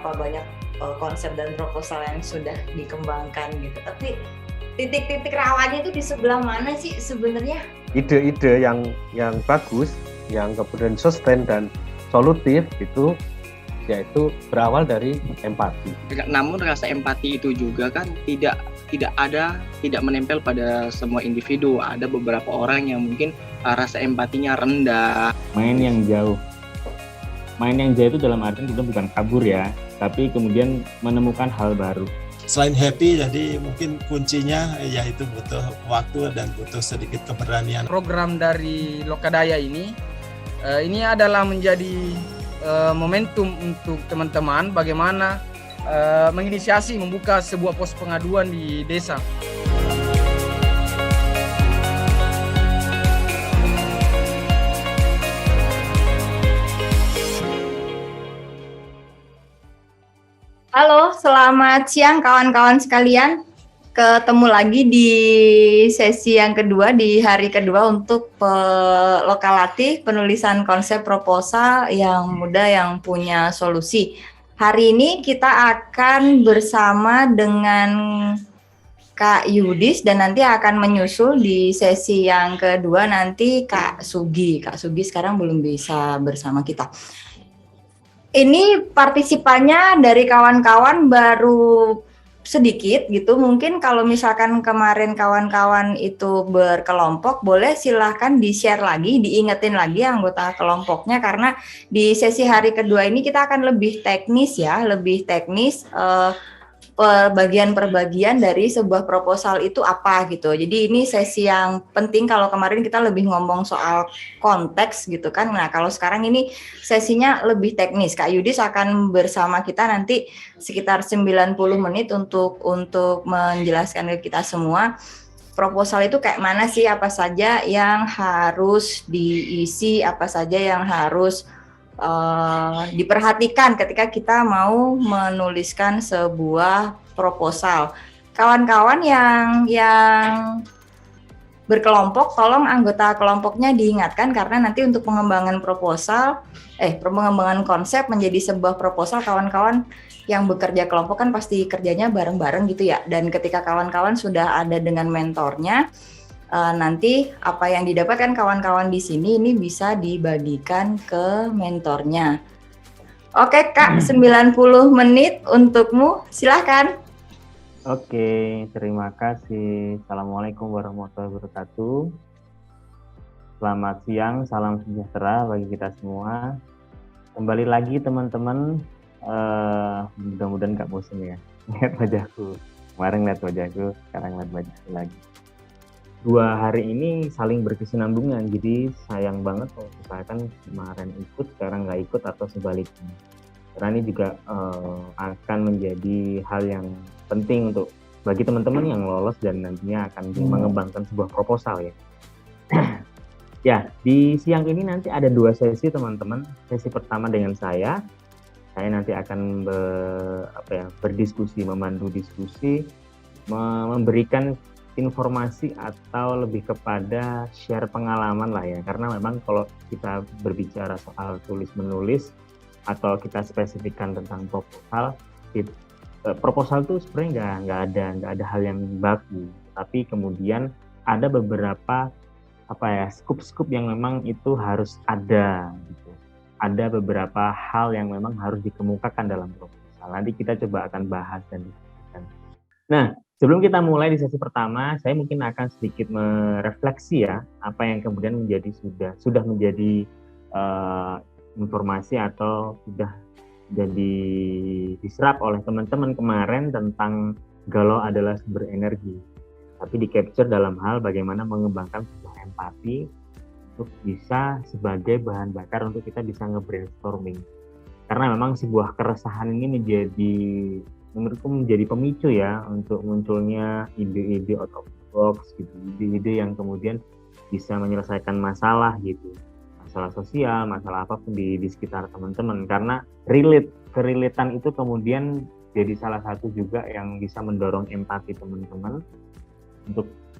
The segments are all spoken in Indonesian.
berapa banyak konsep dan proposal yang sudah dikembangkan gitu. Tapi titik-titik rawannya itu di sebelah mana sih sebenarnya? Ide-ide yang bagus, yang kemudian sustain dan solutif itu yaitu berawal dari empati. Namun rasa empati itu juga kan tidak menempel pada semua individu. Ada beberapa orang yang mungkin rasa empatinya rendah. Main yang jauh itu dalam artian juga bukan kabur ya, tapi kemudian menemukan hal baru. Selain happy, jadi mungkin kuncinya yaitu butuh waktu dan butuh sedikit keberanian. Program dari Lokadaya ini adalah menjadi momentum untuk teman-teman bagaimana menginisiasi membuka sebuah pos pengaduan di desa. Halo, selamat siang kawan-kawan sekalian. Ketemu lagi di sesi yang kedua, di hari kedua untuk Lokalatih, penulisan konsep proposal yang mudah yang punya solusi. Hari ini kita akan bersama dengan Kak Yudis dan nanti akan menyusul di sesi yang kedua nanti Kak Sugi. Kak Sugi sekarang belum bisa bersama kita. Ini partisipannya dari kawan-kawan baru sedikit gitu. Mungkin kalau misalkan kemarin kawan-kawan itu berkelompok, boleh silahkan di-share lagi, diingetin lagi anggota kelompoknya, karena di sesi hari kedua ini kita akan lebih teknis ya, bagian-perbagian dari sebuah proposal itu apa gitu. Jadi ini sesi yang penting. Kalau kemarin kita lebih ngomong soal konteks gitu kan. Nah, kalau sekarang ini sesinya lebih teknis. Kak Yudis akan bersama kita nanti sekitar 90 menit untuk menjelaskan ke kita semua proposal itu kayak mana sih, apa saja yang harus diisi, apa saja yang harus diperhatikan ketika kita mau menuliskan sebuah proposal. Kawan-kawan yang berkelompok, tolong anggota kelompoknya diingatkan, karena nanti untuk pengembangan pengembangan konsep menjadi sebuah proposal, kawan-kawan yang bekerja kelompok kan pasti kerjanya bareng-bareng gitu ya. Dan ketika kawan-kawan sudah ada dengan mentornya, nanti apa yang didapatkan kawan-kawan di sini ini bisa dibagikan ke mentornya. Oke Kak, 90 menit untukmu, silahkan. Oke, terima kasih. Assalamualaikum warahmatullahi wabarakatuh. Selamat siang, salam sejahtera bagi kita semua. Kembali lagi teman-teman, mudah-mudahan gak bosan ya lihat wajahku. Kemarin lihat wajahku, sekarang lihat wajahku lagi. 2 hari ini saling berkesinambungan, jadi sayang banget kalau misalkan kemarin ikut, sekarang nggak ikut atau sebaliknya. Karena ini juga akan menjadi hal yang penting untuk bagi teman-teman yang lolos dan nantinya akan mengembangkan sebuah proposal ya. Ya, di siang ini nanti ada 2 sesi teman-teman. Sesi pertama dengan saya nanti akan berdiskusi, memandu diskusi, memberikan informasi atau lebih kepada share pengalaman lah ya, karena memang kalau kita berbicara soal tulis-menulis atau kita spesifikkan tentang proposal itu sebenarnya nggak ada hal yang baku, tapi kemudian ada beberapa scoop yang memang itu harus ada gitu. Ada beberapa hal yang memang harus dikemukakan dalam proposal. Nanti kita coba akan bahas dan diskusikan. Nah, sebelum kita mulai di sesi pertama, saya mungkin akan sedikit merefleksi ya, apa yang kemudian sudah menjadi informasi atau sudah jadi diserap oleh teman-teman kemarin tentang galau adalah sumber energi. Tapi di-capture dalam hal bagaimana mengembangkan sebuah empati untuk bisa sebagai bahan bakar untuk kita bisa nge-brainstorming. Karena memang sebuah keresahan ini menurutku menjadi pemicu ya untuk munculnya ide-ide out of the box gitu, ide-ide yang kemudian bisa menyelesaikan masalah gitu, masalah sosial, masalah apapun di sekitar teman-teman, karena kerelatean itu kemudian jadi salah satu juga yang bisa mendorong empati teman-teman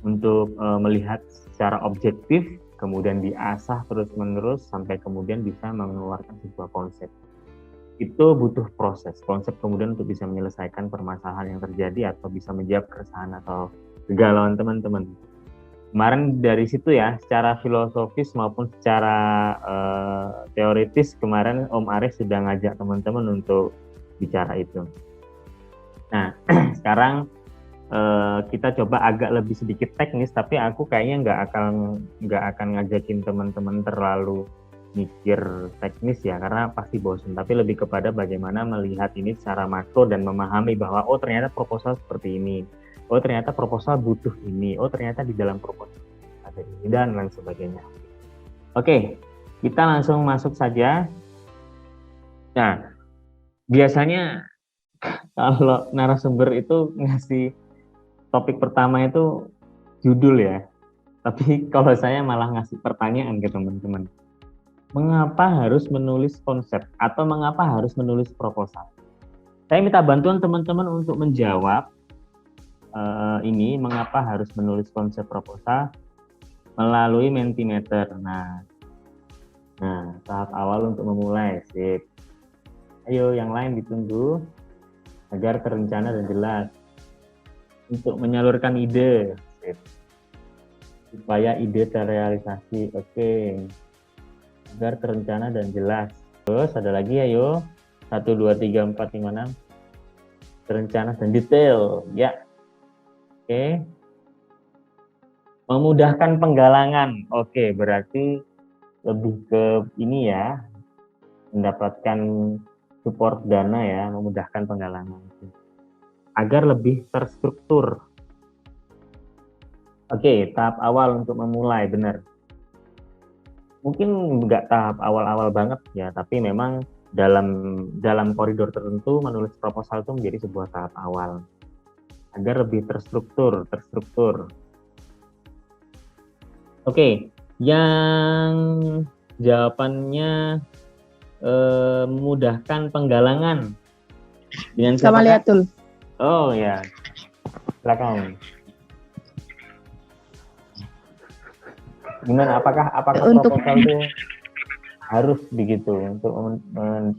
untuk melihat secara objektif, kemudian diasah terus-menerus sampai kemudian bisa mengeluarkan sebuah konsep. itu butuh proses, konsep kemudian untuk bisa menyelesaikan permasalahan yang terjadi atau bisa menjawab keresahan atau kegalauan teman-teman. Kemarin dari situ ya, secara filosofis maupun secara teoritis kemarin Om Arif sudah ngajak teman-teman untuk bicara itu. Nah, sekarang kita coba agak lebih sedikit teknis, tapi aku kayaknya nggak akan ngajakin teman-teman terlalu mikir teknis ya, karena pasti bosan. Tapi lebih kepada bagaimana melihat ini secara makro dan memahami bahwa oh ternyata proposal seperti ini, oh ternyata proposal butuh ini, oh ternyata di dalam proposal ada ini dan lain sebagainya. Oke, kita langsung masuk saja. Nah, biasanya kalau narasumber itu ngasih topik pertama itu judul ya, tapi kalau saya malah ngasih pertanyaan ke teman-teman. Mengapa harus menulis konsep atau mengapa harus menulis proposal? Saya minta bantuan teman-teman untuk menjawab ini, mengapa harus menulis konsep proposal melalui Mentimeter. Nah, tahap awal untuk memulai. Sip. Ayo yang lain ditunggu agar terencana dan jelas. Untuk menyalurkan ide. Sip. Supaya ide terrealisasi. Oke. Agar terencana dan jelas. Terus ada lagi ayo 1, 2, 3, 4, 5, 6 terencana dan detail ya. Oke. Memudahkan penggalangan. Oke, berarti lebih ke ini ya, mendapatkan support dana ya, memudahkan penggalangan agar lebih terstruktur. Oke, tahap awal untuk memulai, benar. Mungkin nggak tahap awal-awal banget ya, tapi memang dalam koridor tertentu menulis proposal itu menjadi sebuah tahap awal agar lebih terstruktur. Oke, yang jawabannya memudahkan penggalangan dengan siapa? Samaliatul. Oh ya, silakan. Gimana? Apakah Untuk proposal itu harus begitu untuk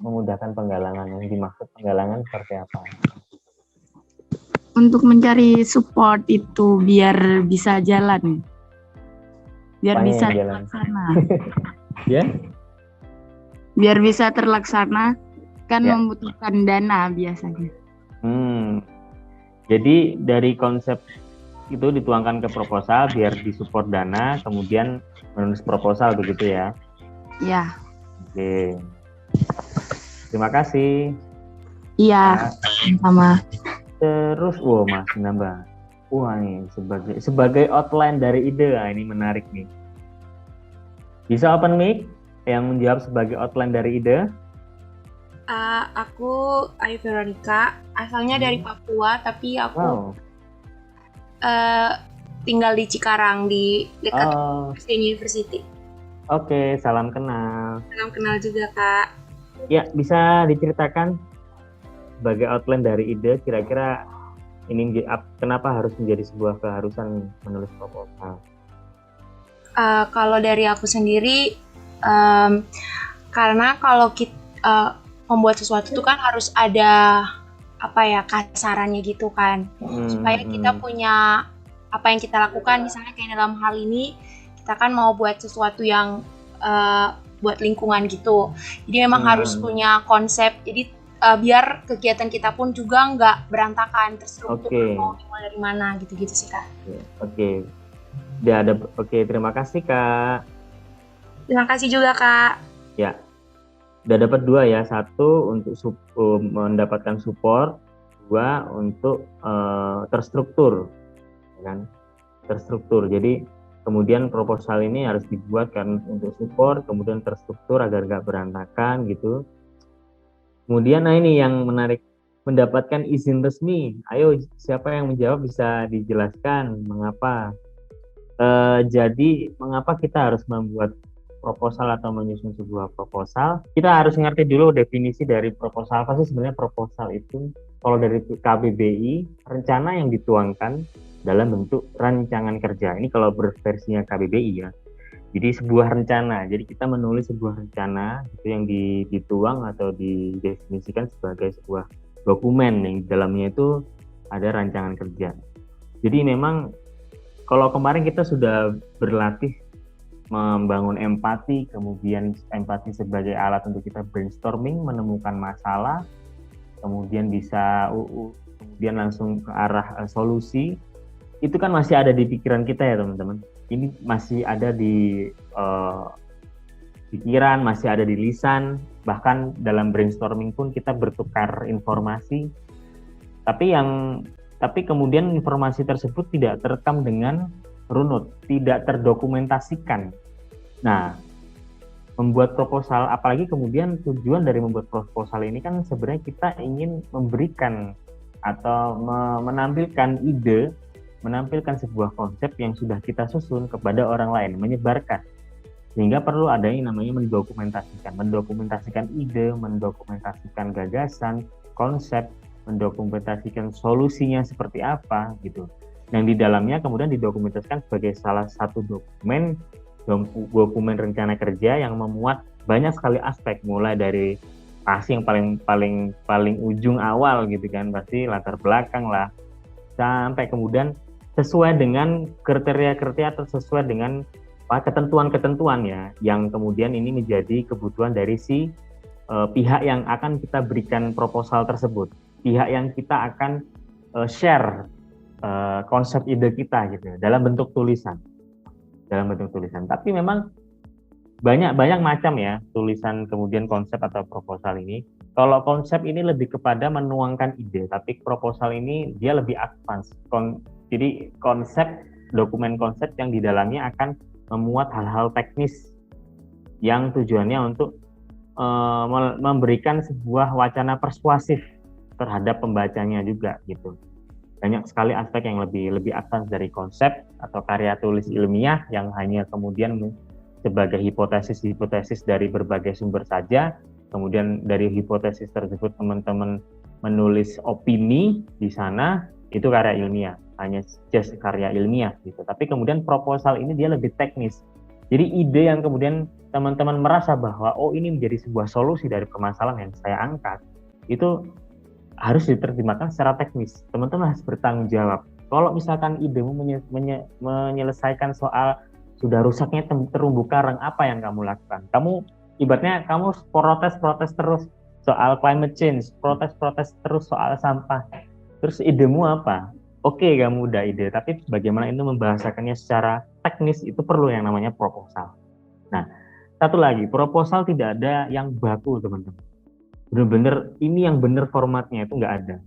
memudahkan penggalangan? Yang dimaksud penggalangan seperti apa? untuk mencari support itu biar bisa jalan, biar Apanya bisa yang jalan? terlaksana, Ya? biar bisa terlaksana kan Ya. membutuhkan dana biasanya. Jadi dari konsep itu dituangkan ke proposal biar disupport dana, kemudian menulis proposal begitu ya. Ya, Oke. Terima kasih. iya, sama. Terus, masih nambah. Wah nih sebagai outline dari ide, ini menarik nih. Bisa open mic yang menjawab sebagai outline dari ide? Aku Ayu Veronica, asalnya dari Papua, tapi aku tinggal di Cikarang, di dekat Christian University. Oke, salam kenal. Salam kenal juga, Kak. Ya, bisa diceritakan sebagai outline dari ide, kira-kira ini kenapa harus menjadi sebuah keharusan menulis proposal? Kalau dari aku sendiri, karena kalau kita membuat sesuatu itu kan harus ada kasarannya gitu kan, supaya kita punya apa yang kita lakukan. Misalnya kayak dalam hal ini kita kan mau buat sesuatu yang buat lingkungan gitu, jadi memang harus punya konsep, jadi biar kegiatan kita pun juga nggak berantakan, terstruktur, mau dimulai dari mana gitu-gitu sih, Kak. Oke. Terima kasih, Kak. Terima kasih juga, Kak. Ya, udah dapat 2 ya, 1 untuk mendapatkan support, 2 untuk terstruktur, kan? Terstruktur. Jadi kemudian proposal ini harus dibuat kan untuk support, kemudian terstruktur agar nggak berantakan gitu. Kemudian ini yang menarik, mendapatkan izin resmi. Ayo, siapa yang menjawab bisa dijelaskan mengapa? Jadi mengapa kita harus membuat proposal atau menyusun sebuah proposal? Kita harus ngerti dulu definisi dari proposal. Apa sih sebenarnya proposal itu? Kalau dari KBBI, rencana yang dituangkan dalam bentuk rancangan kerja. Ini kalau berversinya KBBI ya. Jadi sebuah rencana. Jadi kita menulis sebuah rencana itu yang dituang atau didefinisikan sebagai sebuah dokumen yang di dalamnya itu ada rancangan kerja. Jadi memang kalau kemarin kita sudah berlatih membangun empati, kemudian empati sebagai alat untuk kita brainstorming, menemukan masalah, kemudian bisa kemudian langsung ke arah solusi, itu kan masih ada di pikiran kita ya teman-teman. Ini masih ada di pikiran, masih ada di lisan, bahkan dalam brainstorming pun kita bertukar informasi. Tapi kemudian informasi tersebut tidak terekam dengan runut, tidak terdokumentasikan. Nah, membuat proposal, apalagi kemudian tujuan dari membuat proposal ini kan sebenarnya kita ingin memberikan atau menampilkan ide, menampilkan sebuah konsep yang sudah kita susun kepada orang lain, menyebarkan. Sehingga perlu ada yang namanya mendokumentasikan ide, mendokumentasikan gagasan, konsep, mendokumentasikan solusinya seperti apa gitu. Yang di dalamnya kemudian didokumentasikan sebagai salah satu dokumen rencana kerja yang memuat banyak sekali aspek, mulai dari pasti yang paling ujung awal gitu kan, pasti latar belakang lah, sampai kemudian sesuai dengan kriteria-kriteria atau sesuai dengan ketentuan-ketentuan ya, yang kemudian ini menjadi kebutuhan dari si pihak yang akan kita berikan proposal tersebut, pihak yang kita akan share konsep ide kita gitu dalam bentuk tulisan. Tapi memang banyak macam ya tulisan kemudian konsep atau proposal ini. Kalau konsep ini lebih kepada menuangkan ide, tapi proposal ini dia lebih advance. Jadi dokumen konsep yang di dalamnya akan memuat hal-hal teknis yang tujuannya untuk memberikan sebuah wacana persuasif terhadap pembacanya juga gitu. Banyak sekali aspek yang lebih advance dari konsep atau karya tulis ilmiah yang hanya kemudian sebagai hipotesis dari berbagai sumber saja. Kemudian dari hipotesis tersebut teman-teman menulis opini di sana, itu karya ilmiah, hanya just karya ilmiah gitu. Tapi kemudian proposal ini dia lebih teknis. Jadi ide yang kemudian teman-teman merasa bahwa ini menjadi sebuah solusi dari permasalahan yang saya angkat, itu harus diterjemahkan secara teknis. Teman-teman harus bertanggung jawab. Kalau misalkan idemu menyelesaikan soal sudah rusaknya terumbu karang, apa yang kamu lakukan? Ibaratnya kamu protes terus soal climate change, protes terus soal sampah. Terus idemu apa? Oke, kamu udah ide, tapi bagaimana itu membahasakannya secara teknis, itu perlu yang namanya proposal. Nah, satu lagi, proposal tidak ada yang baku, teman-teman. Benar-benar ini yang benar formatnya, itu nggak ada.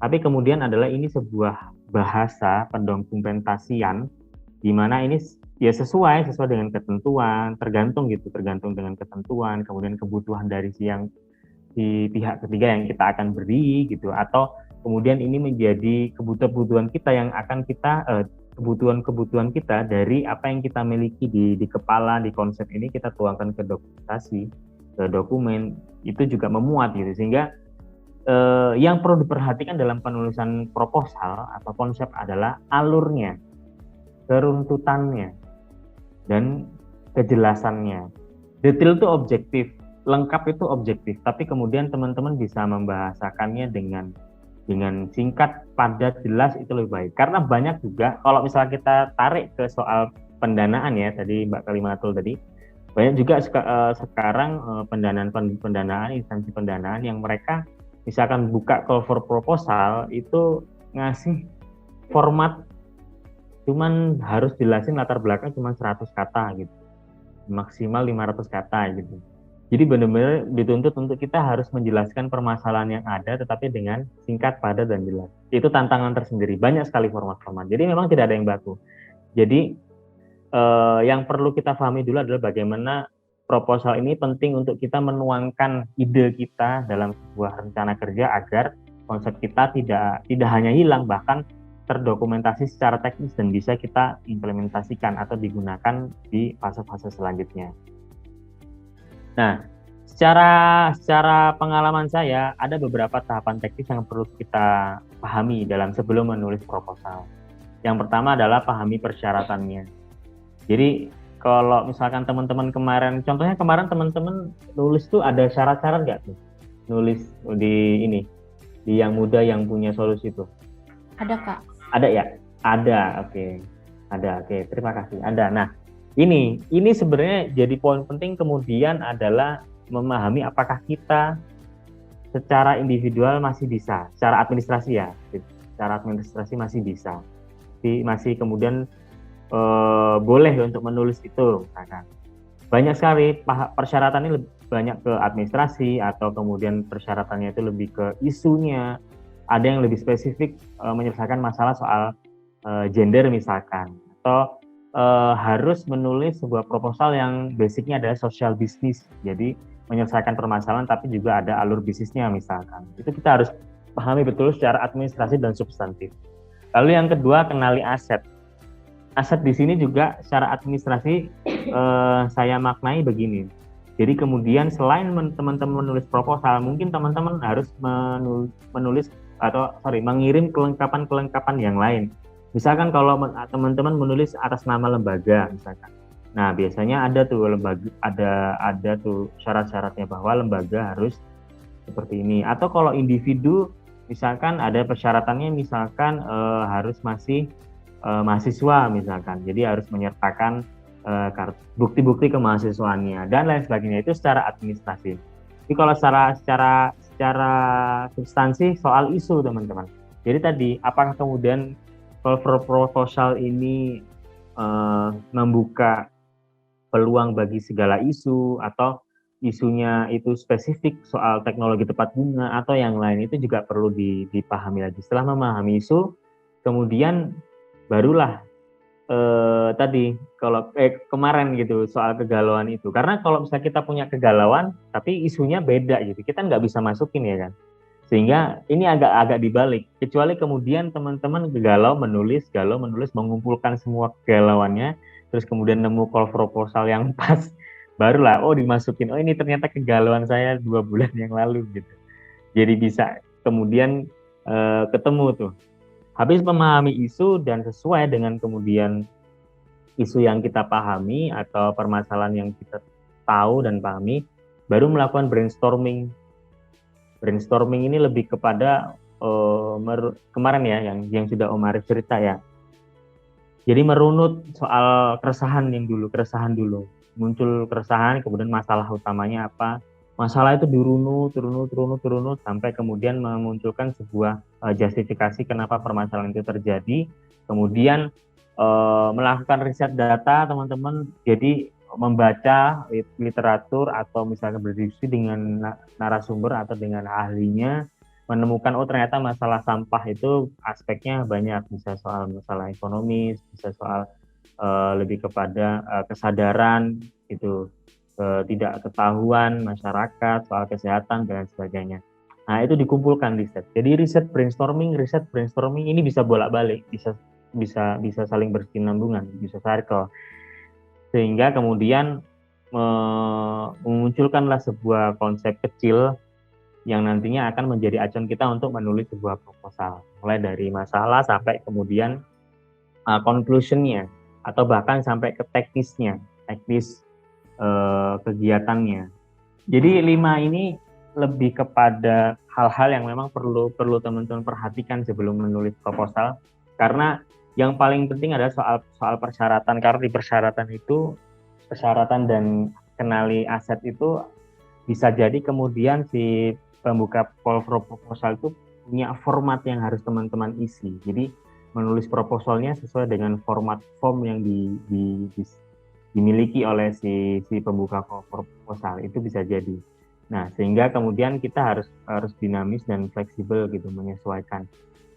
Tapi kemudian adalah ini sebuah bahasa pendokumentasian, di mana ini ya sesuai dengan ketentuan, tergantung dengan ketentuan, kemudian kebutuhan dari si pihak ketiga yang kita akan beri gitu, atau kemudian ini menjadi kebutuhan kita yang akan kita kebutuhan kita dari apa yang kita miliki di kepala, di konsep ini kita tuangkan ke dokumentasi, ke dokumen, itu juga memuat gitu. Sehingga yang perlu diperhatikan dalam penulisan proposal atau konsep adalah alurnya, keruntutannya, dan kejelasannya. Detail itu objektif, lengkap itu objektif, tapi kemudian teman-teman bisa membahasakannya dengan singkat, padat, jelas, itu lebih baik. Karena banyak juga, kalau misalnya kita tarik ke soal pendanaan ya, tadi Mbak Kalimatul tadi, banyak juga sekarang pendanaan, instansi pendanaan yang mereka misalkan buka call for proposal itu ngasih format cuman harus jelasin latar belakang cuma 100 kata gitu, maksimal 500 kata gitu. Jadi benar-benar dituntut untuk kita harus menjelaskan permasalahan yang ada tetapi dengan singkat, padat, dan jelas. Itu tantangan tersendiri, banyak sekali format-format. Jadi memang tidak ada yang baku. Jadi yang perlu kita pahami dulu adalah bagaimana proposal ini penting untuk kita menuangkan ide kita dalam sebuah rencana kerja agar konsep kita tidak hanya hilang, bahkan terdokumentasi secara teknis dan bisa kita implementasikan atau digunakan di fase-fase selanjutnya. Nah, secara pengalaman saya ada beberapa tahapan teknis yang perlu kita pahami sebelum menulis proposal. Yang pertama adalah pahami persyaratannya. Jadi kalau misalkan teman-teman kemarin, contohnya kemarin teman-teman nulis tuh ada syarat-syarat nggak tuh? Nulis di ini, di yang muda yang punya solusi tuh. Ada Kak. Ada ya? Ada, oke. Ada, oke. Terima kasih. Ada. Nah, ini sebenarnya jadi poin penting kemudian adalah memahami apakah kita secara individual masih bisa, secara administrasi ya, secara administrasi masih bisa. Masih kemudian boleh untuk menulis itu, misalkan. Banyak sekali persyaratannya lebih banyak ke administrasi atau kemudian persyaratannya itu lebih ke isunya. Ada yang lebih spesifik menyelesaikan masalah soal gender misalkan, atau harus menulis sebuah proposal yang basicnya adalah social business. Jadi menyelesaikan permasalahan tapi juga ada alur bisnisnya misalkan. Itu kita harus pahami betul secara administrasi dan substantif. Lalu yang kedua, kenali aset. Aset di sini juga secara administrasi saya maknai begini. Jadi kemudian selain teman-teman menulis proposal, mungkin teman-teman harus mengirim kelengkapan-kelengkapan yang lain. Misalkan kalau teman-teman menulis atas nama lembaga misalkan. Nah, biasanya ada tuh lembaga, ada tuh syarat-syaratnya bahwa lembaga harus seperti ini. Atau kalau individu misalkan ada persyaratannya, misalkan harus masih mahasiswa misalkan, jadi harus menyertakan bukti-bukti kemahasiswaannya dan lain sebagainya. Itu secara administrasi. Jadi kalau secara substansi soal isu teman-teman. Jadi tadi apakah kemudian proposal ini membuka peluang bagi segala isu atau isunya itu spesifik soal teknologi tepat guna atau yang lain, itu juga perlu dipahami lagi. Setelah memahami isu, kemudian barulah tadi kalau kemarin gitu soal kegalauan itu, karena kalau misalnya kita punya kegalauan tapi isunya beda gitu, kita nggak bisa masukin ya kan, sehingga ini agak dibalik. Kecuali kemudian teman-teman galau menulis mengumpulkan semua kegalauannya, terus kemudian nemu call proposal yang pas, barulah dimasukin, ini ternyata kegalauan saya 2 bulan yang lalu gitu. Jadi bisa kemudian ketemu tuh. Habis memahami isu dan sesuai dengan kemudian isu yang kita pahami atau permasalahan yang kita tahu dan pahami, baru melakukan brainstorming. Brainstorming ini lebih kepada kemarin ya yang sudah Om Arif cerita ya. Jadi merunut soal keresahan dulu. Muncul keresahan, kemudian masalah utamanya apa. Masalah itu dirunut sampai kemudian memunculkan sebuah justifikasi kenapa permasalahan itu terjadi. Kemudian melakukan riset data teman-teman, jadi membaca literatur atau misalnya berdiskusi dengan narasumber atau dengan ahlinya, menemukan ternyata masalah sampah itu aspeknya banyak, bisa soal masalah ekonomis, bisa soal lebih kepada kesadaran itu, tidak ketahuan masyarakat soal kesehatan dan sebagainya. Nah, itu dikumpulkan riset. Jadi riset brainstorming ini bisa bolak-balik, bisa saling berkesinambungan, bisa circle. Sehingga kemudian memunculkanlah sebuah konsep kecil yang nantinya akan menjadi acuan kita untuk menulis sebuah proposal. Mulai dari masalah sampai kemudian conclusion-nya, atau bahkan sampai ke teknis kegiatannya. Jadi 5 ini lebih kepada hal-hal yang memang perlu teman-teman perhatikan sebelum menulis proposal, karena yang paling penting adalah soal persyaratan, karena di persyaratan dan kenali aset itu bisa jadi kemudian si pembuka proposal itu punya format yang harus teman-teman isi. Jadi menulis proposalnya sesuai dengan form yang dimiliki oleh si pembuka proposal, itu bisa jadi. Nah, sehingga kemudian kita harus dinamis dan fleksibel gitu, menyesuaikan.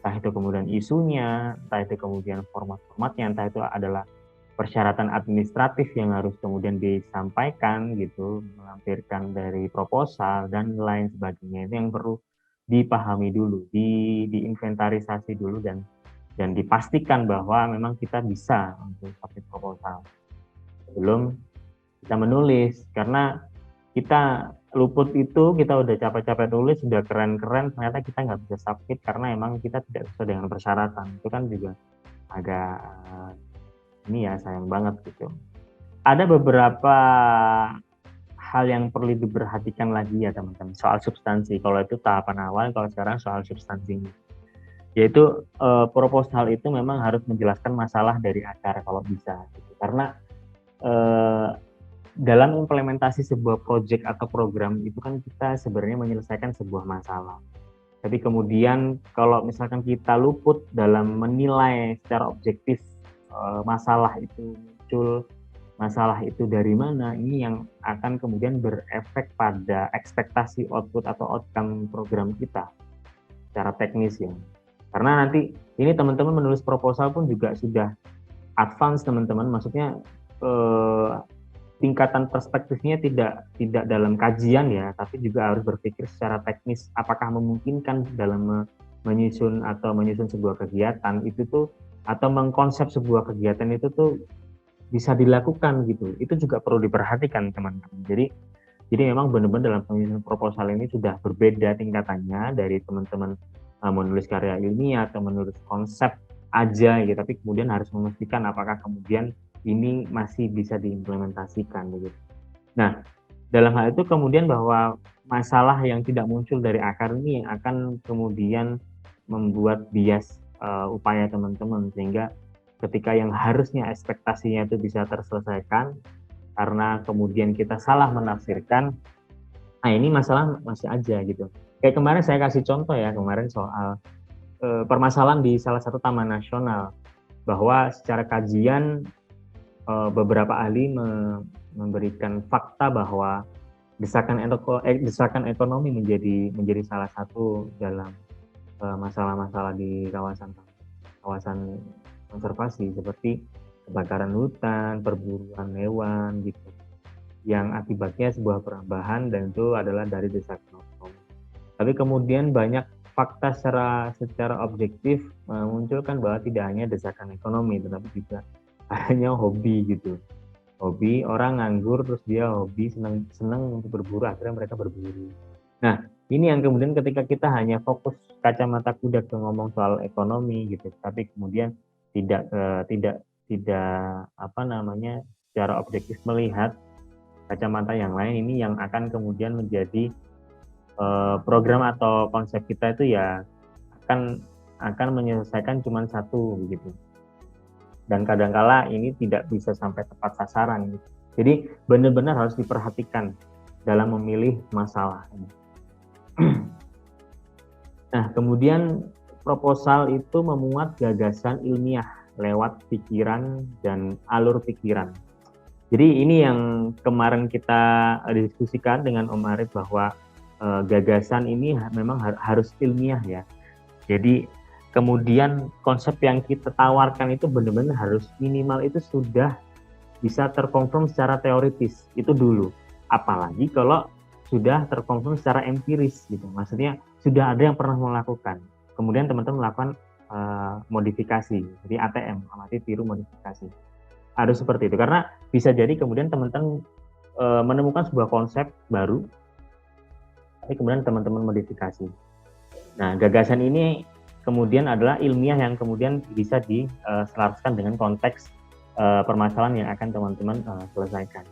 Entah itu kemudian isunya, entah itu kemudian formatnya, entah itu adalah persyaratan administratif yang harus kemudian disampaikan gitu, melampirkan dari proposal dan lain sebagainya. Itu yang perlu dipahami dulu, diinventarisasi dulu dan dipastikan bahwa memang kita bisa untuk submit proposal sebelum kita menulis. Karena kita luput itu, kita udah capek-capek nulis, sudah keren-keren, ternyata kita nggak bisa submit karena emang kita tidak sesuai dengan persyaratan. Itu kan juga agak sayang banget gitu. ada beberapa hal yang perlu diperhatikan lagi ya teman-teman soal substansi. Kalau itu tahapan awal, kalau sekarang soal substansinya. Yaitu proposal itu memang harus menjelaskan masalah dari akar kalau bisa. Gitu. Karena dalam implementasi sebuah proyek atau program itu kan kita sebenarnya menyelesaikan sebuah masalah. Tapi kemudian kalau misalkan kita luput dalam menilai secara objektif masalah itu muncul, masalah itu dari mana, ini yang akan kemudian berefek pada ekspektasi output atau outcome program kita secara teknis ya. Karena nanti ini teman-teman menulis proposal pun juga sudah advance teman-teman, maksudnya tingkatan perspektifnya tidak dalam kajian ya, tapi juga harus berpikir secara teknis apakah memungkinkan dalam menyusun sebuah kegiatan itu tuh, atau mengkonsep sebuah kegiatan itu tuh bisa dilakukan gitu. Itu juga perlu diperhatikan teman-teman. Jadi memang benar-benar dalam penyusunan proposal ini sudah berbeda tingkatannya dari teman-teman menulis karya ilmiah atau menulis konsep aja gitu, tapi kemudian harus memastikan apakah kemudian ini masih bisa diimplementasikan begitu. Nah, dalam hal itu kemudian bahwa masalah yang tidak muncul dari akar ini yang akan kemudian membuat bias upaya teman-teman, sehingga ketika yang harusnya ekspektasinya itu bisa terselesaikan karena kemudian kita salah menafsirkan, nah ini masalah masih aja gitu. Kayak kemarin saya kasih contoh ya, kemarin soal permasalahan di salah satu taman nasional, bahwa secara kajian beberapa ahli memberikan fakta bahwa desakan ekonomi menjadi salah satu dalam masalah-masalah di kawasan konservasi, seperti kebakaran hutan, perburuan hewan gitu, yang akibatnya sebuah perubahan dan itu adalah dari desakan ekonomi. Tapi kemudian banyak fakta secara objektif memunculkan bahwa tidak hanya desakan ekonomi, tetapi juga hanya hobi gitu. Hobi, orang nganggur terus dia hobi senang untuk berburu, akhirnya mereka berburu. Nah, ini yang kemudian ketika kita hanya fokus kacamata kuda ke ngomong soal ekonomi gitu, tapi kemudian tidak secara objektif melihat kacamata yang lain, ini yang akan kemudian menjadi program atau konsep kita itu ya akan menyelesaikan cuma satu gitu. Dan kadangkala ini tidak bisa sampai tepat sasaran gitu. Jadi benar-benar harus diperhatikan dalam memilih masalah. Nah, kemudian proposal itu memuat gagasan ilmiah lewat pikiran dan alur pikiran. Jadi ini yang kemarin kita diskusikan dengan Om Arif, bahwa gagasan ini memang harus ilmiah ya. Jadi kemudian konsep yang kita tawarkan itu benar-benar harus minimal itu sudah bisa terkonfirm secara teoritis itu dulu. Apalagi kalau sudah terkonfirm secara empiris gitu. Maksudnya sudah ada yang pernah melakukan. Kemudian teman-teman melakukan modifikasi. Jadi ATM, amati tiru modifikasi. Harus seperti itu, karena bisa jadi kemudian teman-teman menemukan sebuah konsep baru, tapi kemudian teman-teman modifikasi. Nah, gagasan ini kemudian adalah ilmiah yang kemudian bisa diselaraskan dengan konteks permasalahan yang akan teman-teman selesaikan.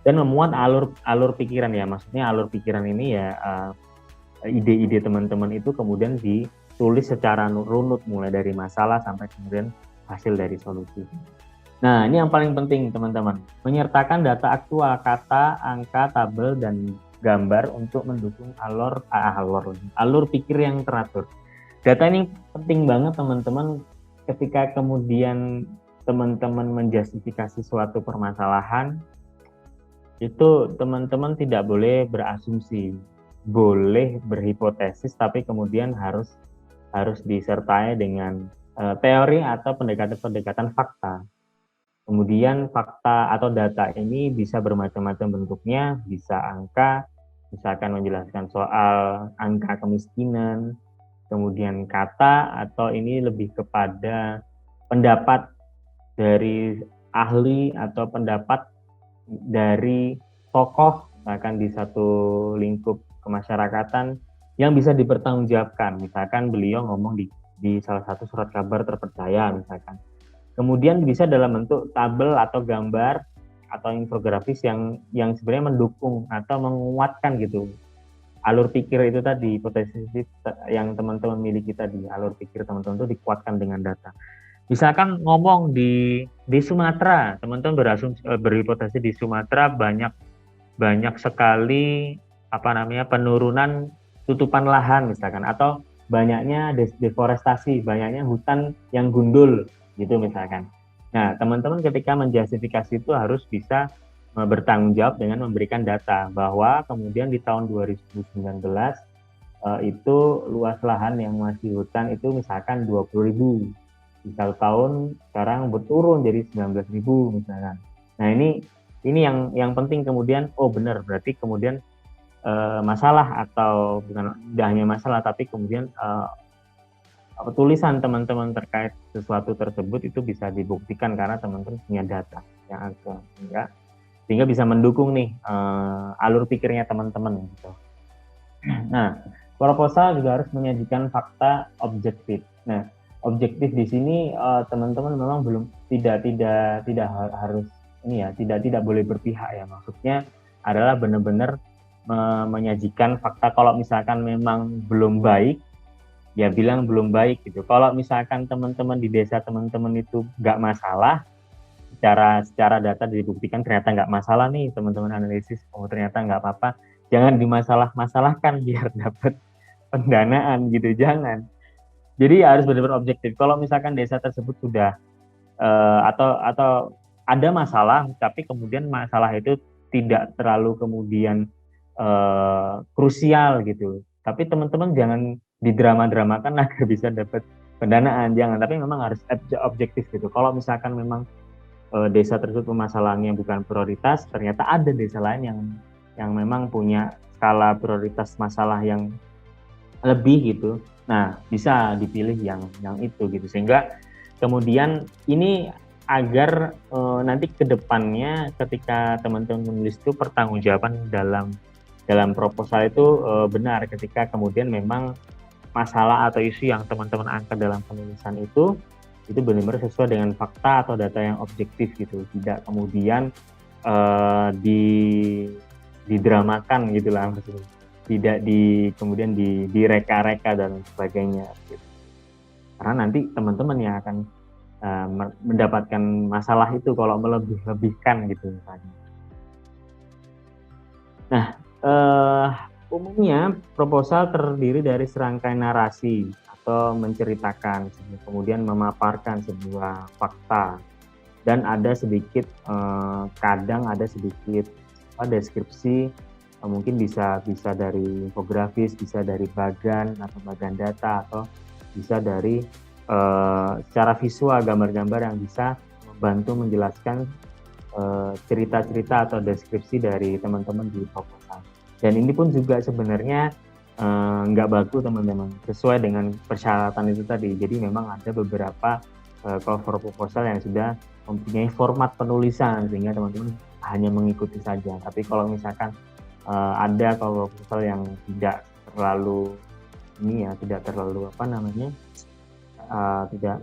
Dan memuat alur pikiran ya, maksudnya alur pikiran ini ya ide-ide teman-teman itu kemudian ditulis secara runut mulai dari masalah sampai kemudian hasil dari solusi. Nah, ini yang paling penting teman-teman, menyertakan data aktual, kata, angka, tabel, dan gambar untuk mendukung alur pikir yang teratur. Data ini penting banget teman-teman ketika kemudian teman-teman menjustifikasi suatu permasalahan, itu teman-teman tidak boleh berasumsi, boleh berhipotesis, tapi kemudian harus disertai dengan teori atau pendekatan fakta. Kemudian fakta atau data ini bisa bermacam-macam bentuknya, bisa angka, misalkan menjelaskan soal angka kemiskinan, kemudian kata, atau ini lebih kepada pendapat dari ahli atau pendapat dari tokoh, bahkan di satu lingkup kemasyarakatan yang bisa dipertanggungjawabkan. Misalkan beliau ngomong di salah satu surat kabar terpercaya misalkan. kemudian bisa dalam bentuk tabel atau gambar atau infografis yang sebenarnya mendukung atau menguatkan gitu alur pikir itu tadi, hipotesis yang teman-teman miliki tadi, alur pikir teman-teman itu dikuatkan dengan data. Misalkan ngomong di Sumatera, teman-teman berhipotesis di Sumatera banyak sekali penurunan tutupan lahan misalkan, atau banyaknya deforestasi, banyaknya hutan yang gundul gitu misalkan. Nah, teman-teman ketika menjustifikasi itu harus bisa bertanggung jawab dengan memberikan data bahwa kemudian di tahun 2019 itu luas lahan yang masih hutan itu misalkan 20.000. Di satu tahun sekarang berturun jadi 19.000 misalkan. Nah, ini yang penting kemudian, benar, berarti kemudian masalah, atau bukan hanya masalah tapi kemudian tulisan teman-teman terkait sesuatu tersebut itu bisa dibuktikan karena teman-teman punya data yang ada, sehingga bisa mendukung nih alur pikirnya teman-teman gitu. Nah, proposal juga harus menyajikan fakta objektif. Nah, objektif di sini teman-teman memang tidak harus tidak boleh berpihak ya. Maksudnya adalah benar-benar menyajikan fakta. Kalau misalkan memang belum baik, ya bilang belum baik gitu. Kalau misalkan teman-teman di desa teman-teman itu nggak masalah, secara data dibuktikan ternyata nggak masalah nih, teman-teman analisis, ternyata nggak apa-apa, jangan dimasalahkan biar dapat pendanaan gitu, jangan. Jadi harus benar-benar objektif. Kalau misalkan desa tersebut sudah atau ada masalah, tapi kemudian masalah itu tidak terlalu kemudian krusial gitu, tapi teman-teman jangan didrama-dramakan agar bisa dapat pendanaan, jangan. Tapi memang harus objektif gitu. Kalau misalkan memang desa tersebut permasalahannya bukan prioritas, ternyata ada desa lain yang memang punya skala prioritas masalah yang lebih gitu. Nah, bisa dipilih yang itu gitu, sehingga kemudian ini agar nanti ke depannya ketika teman-teman menulis itu pertanggungjawaban dalam proposal itu benar, ketika kemudian memang masalah atau isu yang teman-teman angkat dalam penulisan itu benar-benar sesuai dengan fakta atau data yang objektif gitu, tidak kemudian didramakan gitu lah, tidak kemudian direka-reka dan sebagainya gitu. Karena nanti teman-teman yang akan mendapatkan masalah itu kalau melebih-lebihkan gitu misalnya. Nah, umumnya proposal terdiri dari serangkaian narasi atau menceritakan, kemudian memaparkan sebuah fakta, dan ada sedikit kadang ada sedikit deskripsi, mungkin bisa dari infografis, bisa dari bagan atau bagan data, atau bisa dari secara visual, gambar-gambar yang bisa membantu menjelaskan cerita-cerita atau deskripsi dari teman-teman di proposal. Dan ini pun juga sebenarnya nggak baku teman-teman, sesuai dengan persyaratan itu tadi. Jadi memang ada beberapa cover proposal yang sudah mempunyai format penulisan sehingga teman-teman hanya mengikuti saja. Tapi kalau misalkan ada cover proposal yang tidak terlalu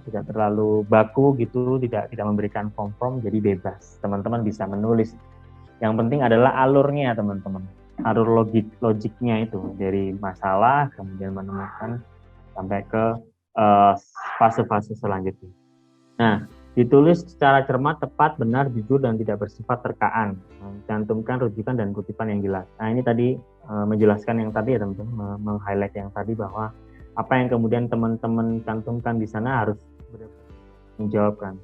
tidak terlalu baku gitu, tidak memberikan form, jadi bebas, teman-teman bisa menulis. Yang penting adalah alurnya teman-teman, alur logiknya itu dari masalah kemudian menemukan sampai ke fase-fase selanjutnya. Nah, ditulis secara cermat, tepat, benar, jujur, dan tidak bersifat terkaan. Mencantumkan rujukan dan kutipan yang jelas. Nah, ini tadi menjelaskan yang tadi ya teman-teman, meng-highlight yang tadi bahwa apa yang kemudian teman-teman cantumkan di sana harus menjawabkan.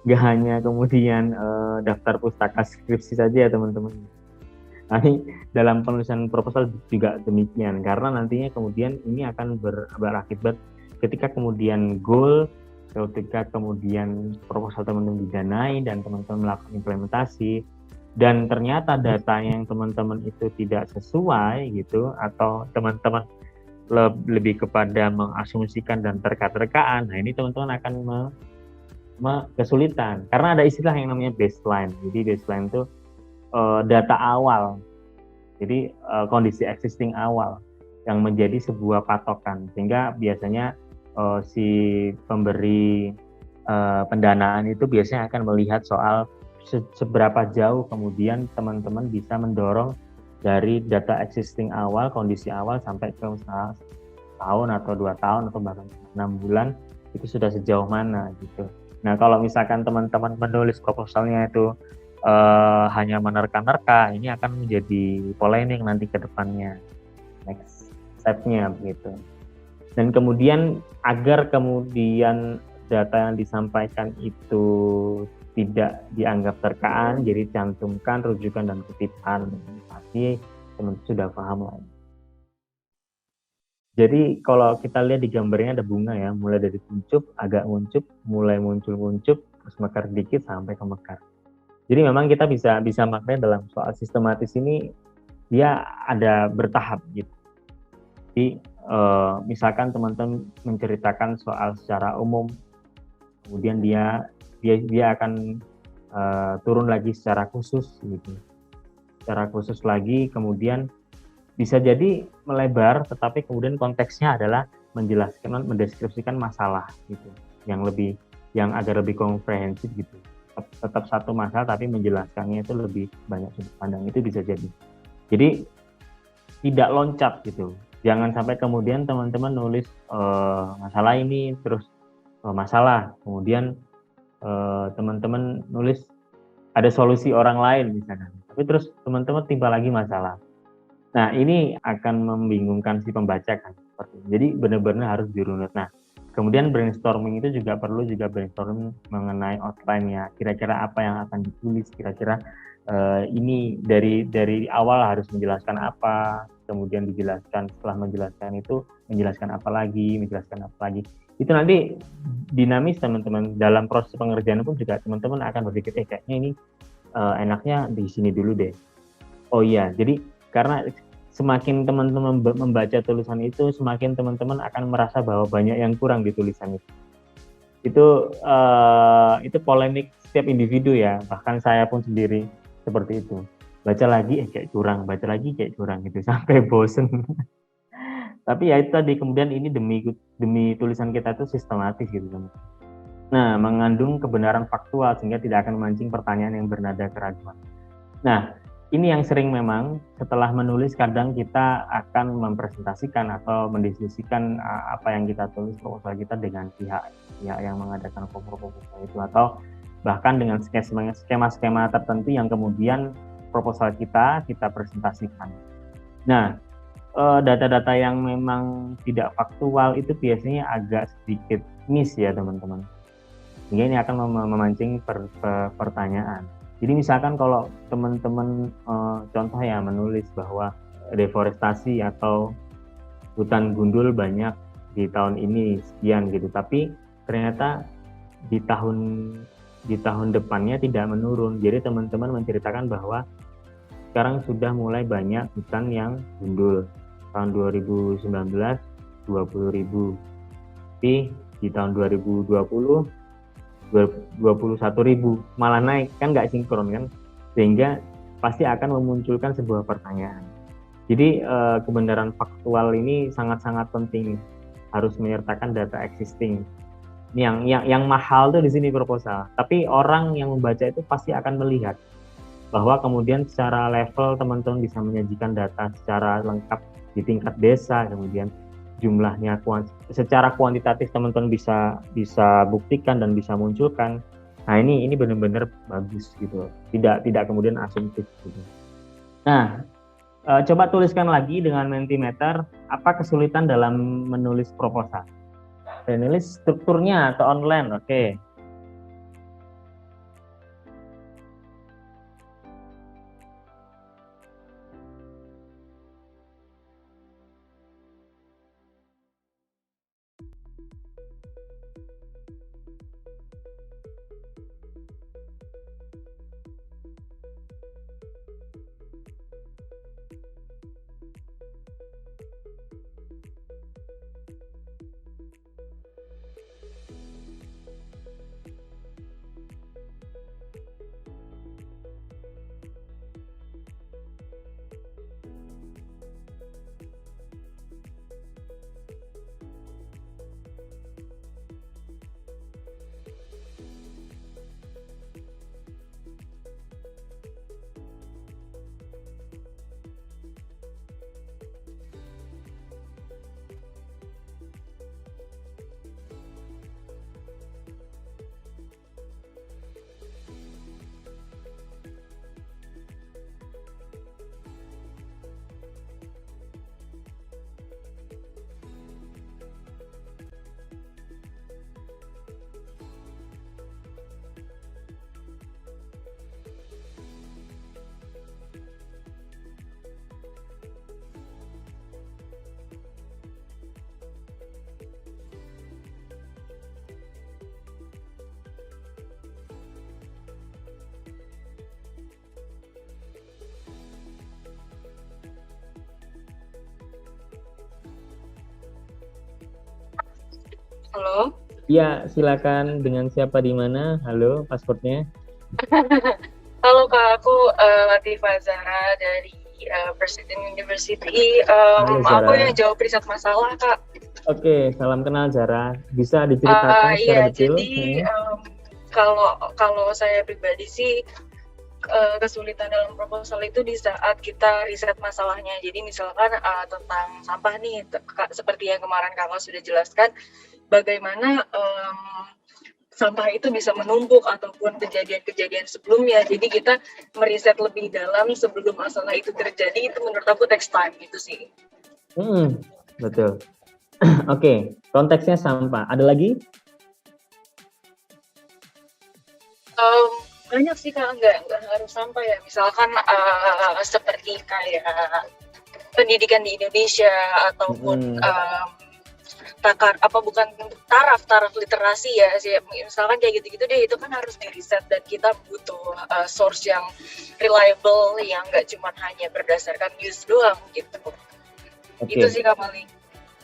Gak hanya kemudian daftar pustaka skripsi saja ya teman-teman. Nah, ini dalam penulisan proposal juga demikian, karena nantinya kemudian ini akan berakibat ketika kemudian goal, ketika kemudian proposal teman-teman didanai dan teman-teman melakukan implementasi, dan ternyata data yang teman-teman itu tidak sesuai gitu, atau teman-teman lebih kepada mengasumsikan dan terka-terkaan, nah ini teman-teman akan kesulitan, karena ada istilah yang namanya baseline. Jadi baseline itu data awal, jadi kondisi existing awal yang menjadi sebuah patokan, sehingga biasanya si pemberi pendanaan itu biasanya akan melihat soal seberapa jauh kemudian teman-teman bisa mendorong dari data existing awal, kondisi awal sampai ke tahun atau 2 tahun atau bahkan 6 bulan itu sudah sejauh mana gitu. Nah kalau misalkan teman-teman menulis proposalnya itu hanya menerka-nerka, ini akan menjadi polemik nanti ke depannya, next step-nya begitu. Dan kemudian agar kemudian data yang disampaikan itu tidak dianggap terkaan, jadi cantumkan rujukan dan kutipan. Pasti teman sudah paham lah. Jadi kalau kita lihat di gambarnya ada bunga ya, mulai dari kuncup, agak nguncup, mulai muncul-nguncup, terus mekar dikit sampai ke mekar. Jadi memang kita bisa maknanya dalam soal sistematis ini dia ada bertahap gitu. Jadi misalkan teman-teman menceritakan soal secara umum, kemudian dia akan turun lagi secara khusus gitu. Secara khusus lagi, kemudian bisa jadi melebar, tetapi kemudian konteksnya adalah menjelaskan, mendeskripsikan masalah gitu, yang agak lebih komprehensif gitu. Tetap satu masalah, tapi menjelaskannya itu lebih banyak sudut pandang, itu bisa jadi. Jadi tidak loncat gitu. Jangan sampai kemudian teman-teman nulis masalah ini terus masalah, kemudian teman-teman nulis ada solusi orang lain misalkan, tapi terus teman-teman tiba lagi masalah. Nah ini akan membingungkan si pembaca kan, seperti ini. Jadi benar-benar harus dirunut. Nah kemudian brainstorming itu juga perlu brainstorming mengenai outline-nya, kira-kira apa yang akan ditulis, kira-kira ini dari awal harus menjelaskan apa, kemudian dijelaskan, setelah menjelaskan itu menjelaskan apa lagi, itu nanti dinamis teman-teman. Dalam proses pengerjaan pun juga teman-teman akan berpikir kayaknya ini enaknya di sini dulu deh. Oh iya, jadi karena semakin teman-teman membaca tulisan itu, semakin teman-teman akan merasa bahwa banyak yang kurang di tulisan itu. Itu polemik setiap individu ya, bahkan saya pun sendiri seperti itu. Baca lagi kayak curang, baca lagi kayak curang gitu sampai bosen. Tapi ya itu tadi, kemudian ini demi tulisan kita itu sistematis gitu teman. Nah, mengandung kebenaran faktual sehingga tidak akan memancing pertanyaan yang bernada keraguan. Nah, ini yang sering memang setelah menulis kadang kita akan mempresentasikan atau mendiskusikan apa yang kita tulis proposal kita dengan pihak yang mengadakan proposal itu, atau bahkan dengan skema-skema tertentu yang kemudian proposal kita presentasikan. Nah, data-data yang memang tidak faktual itu biasanya agak sedikit miss ya teman-teman. Sehingga ini akan memancing pertanyaan. Jadi misalkan kalau teman-teman contoh ya menulis bahwa deforestasi atau hutan gundul banyak di tahun ini sekian gitu, tapi ternyata di tahun depannya tidak menurun. Jadi teman-teman menceritakan bahwa sekarang sudah mulai banyak hutan yang gundul. Tahun 2019 20.000, tapi di tahun 2020 21.000, malah naik, kan nggak sinkron kan, sehingga pasti akan memunculkan sebuah pertanyaan. Jadi kebenaran faktual ini sangat-sangat penting, harus menyertakan data existing. Yang mahal tuh di sini proposal, tapi orang yang membaca itu pasti akan melihat bahwa kemudian secara level teman-teman bisa menyajikan data secara lengkap di tingkat desa, kemudian jumlahnya secara kuantitatif teman-teman bisa buktikan dan bisa munculkan. Nah ini benar-benar bagus gitu, tidak kemudian asumtif gitu. Nah coba tuliskan lagi dengan Mentimeter apa kesulitan dalam menulis proposal. Menulis strukturnya atau online, oke. Halo. Iya, silakan. Dengan siapa di mana? Halo, pasportnya. Halo Kak, aku Latifah Zahra dari Presiden University. Halo, Zara. Aku yang jawab riset masalah Kak. Oke, salam kenal Zara. Bisa diceritakan secara Iya, detail? jadi kalau saya pribadi sih kesulitan dalam proposal itu di saat kita riset masalahnya. Jadi misalkan tentang sampah nih, seperti yang kemarin Kakak sudah jelaskan, bagaimana sampah itu bisa menumpuk ataupun kejadian-kejadian sebelumnya. Jadi kita meriset lebih dalam sebelum masalah itu terjadi, itu menurut aku takes time gitu sih. Betul. Oke, konteksnya sampah. Ada lagi? Banyak sih Kak, nggak harus sampah ya. Misalkan seperti kayak pendidikan di Indonesia ataupun taraf literasi ya sih, misalkan kayak gitu-gitu deh, itu kan harus diriset dan kita butuh source yang reliable yang nggak cuma hanya berdasarkan news doang gitu. Itu sih Kak paling.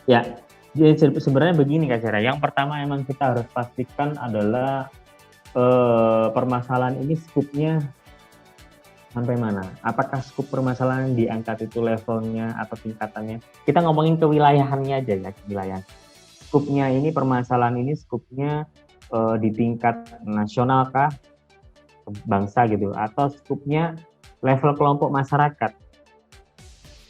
Ya, jadi sebenarnya begini Kak Zara, yang pertama emang kita harus pastikan adalah permasalahan ini skupnya sampai mana? Apakah skup permasalahan diangkat itu levelnya atau tingkatannya? Kita ngomongin kewilayahannya aja ya, wilayah. Skupnya ini, permasalahan ini skupnya di tingkat nasional kah, bangsa gitu, atau skupnya level kelompok masyarakat.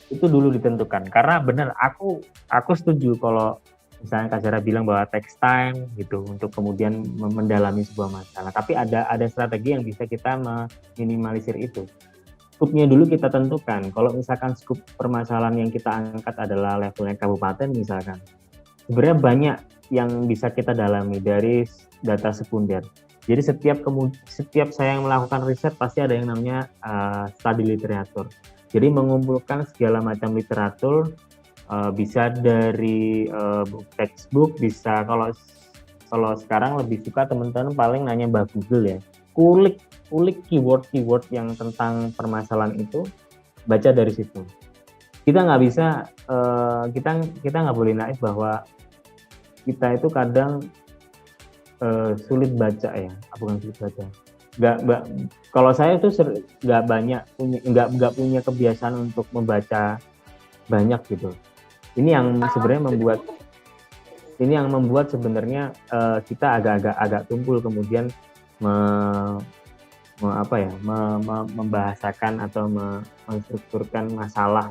Itu dulu ditentukan. Karena benar, aku setuju kalau misalnya Kak Zara bilang bahwa takes time gitu untuk kemudian mendalami sebuah masalah. Tapi ada strategi yang bisa kita meminimalisir itu. Skupnya dulu kita tentukan. Kalau misalkan skup permasalahan yang kita angkat adalah levelnya kabupaten misalkan, sebenarnya banyak yang bisa kita dalami dari data sekunder. Jadi setiap saya yang melakukan riset pasti ada yang namanya study literatur. Jadi mengumpulkan segala macam literatur, bisa dari textbook, bisa kalau sekarang lebih suka teman-teman paling nanya Mbak Google ya, kulik keyword yang tentang permasalahan itu, baca dari situ. Kita nggak bisa kita nggak boleh naif bahwa kita itu kadang sulit baca ya, bukan sulit baca. Kalau saya itu nggak punya kebiasaan untuk membaca banyak gitu. Ini yang sebenarnya membuat sebenarnya kita agak tumpul kemudian membahasakan atau menstrukturkan masalah.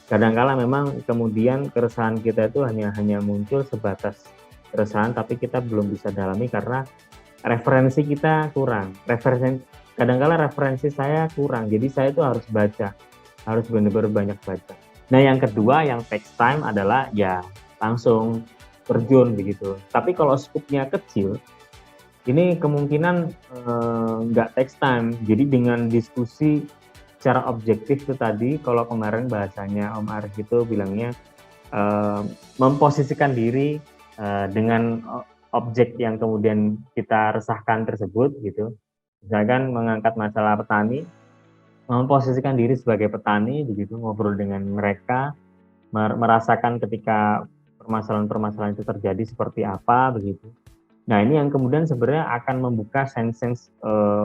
Kadang-kala memang kemudian keresahan kita itu hanya muncul sebatas keresahan, tapi kita belum bisa dalami karena referensi kita kurang. Kadang-kala referensi saya kurang, jadi saya itu harus baca, harus benar-benar banyak baca. Nah, yang kedua yang takes time adalah ya langsung terjun begitu. Tapi kalau skupnya kecil, ini kemungkinan nggak takes time. Jadi dengan diskusi secara objektif itu tadi, kalau kemarin bahasanya Om Arif itu bilangnya memposisikan diri dengan objek yang kemudian kita resahkan tersebut gitu. Misalkan mengangkat masalah petani, memposisikan diri sebagai petani begitu, ngobrol dengan mereka, merasakan ketika permasalahan-permasalahan itu terjadi seperti apa begitu. Nah, ini yang kemudian sebenarnya akan membuka sense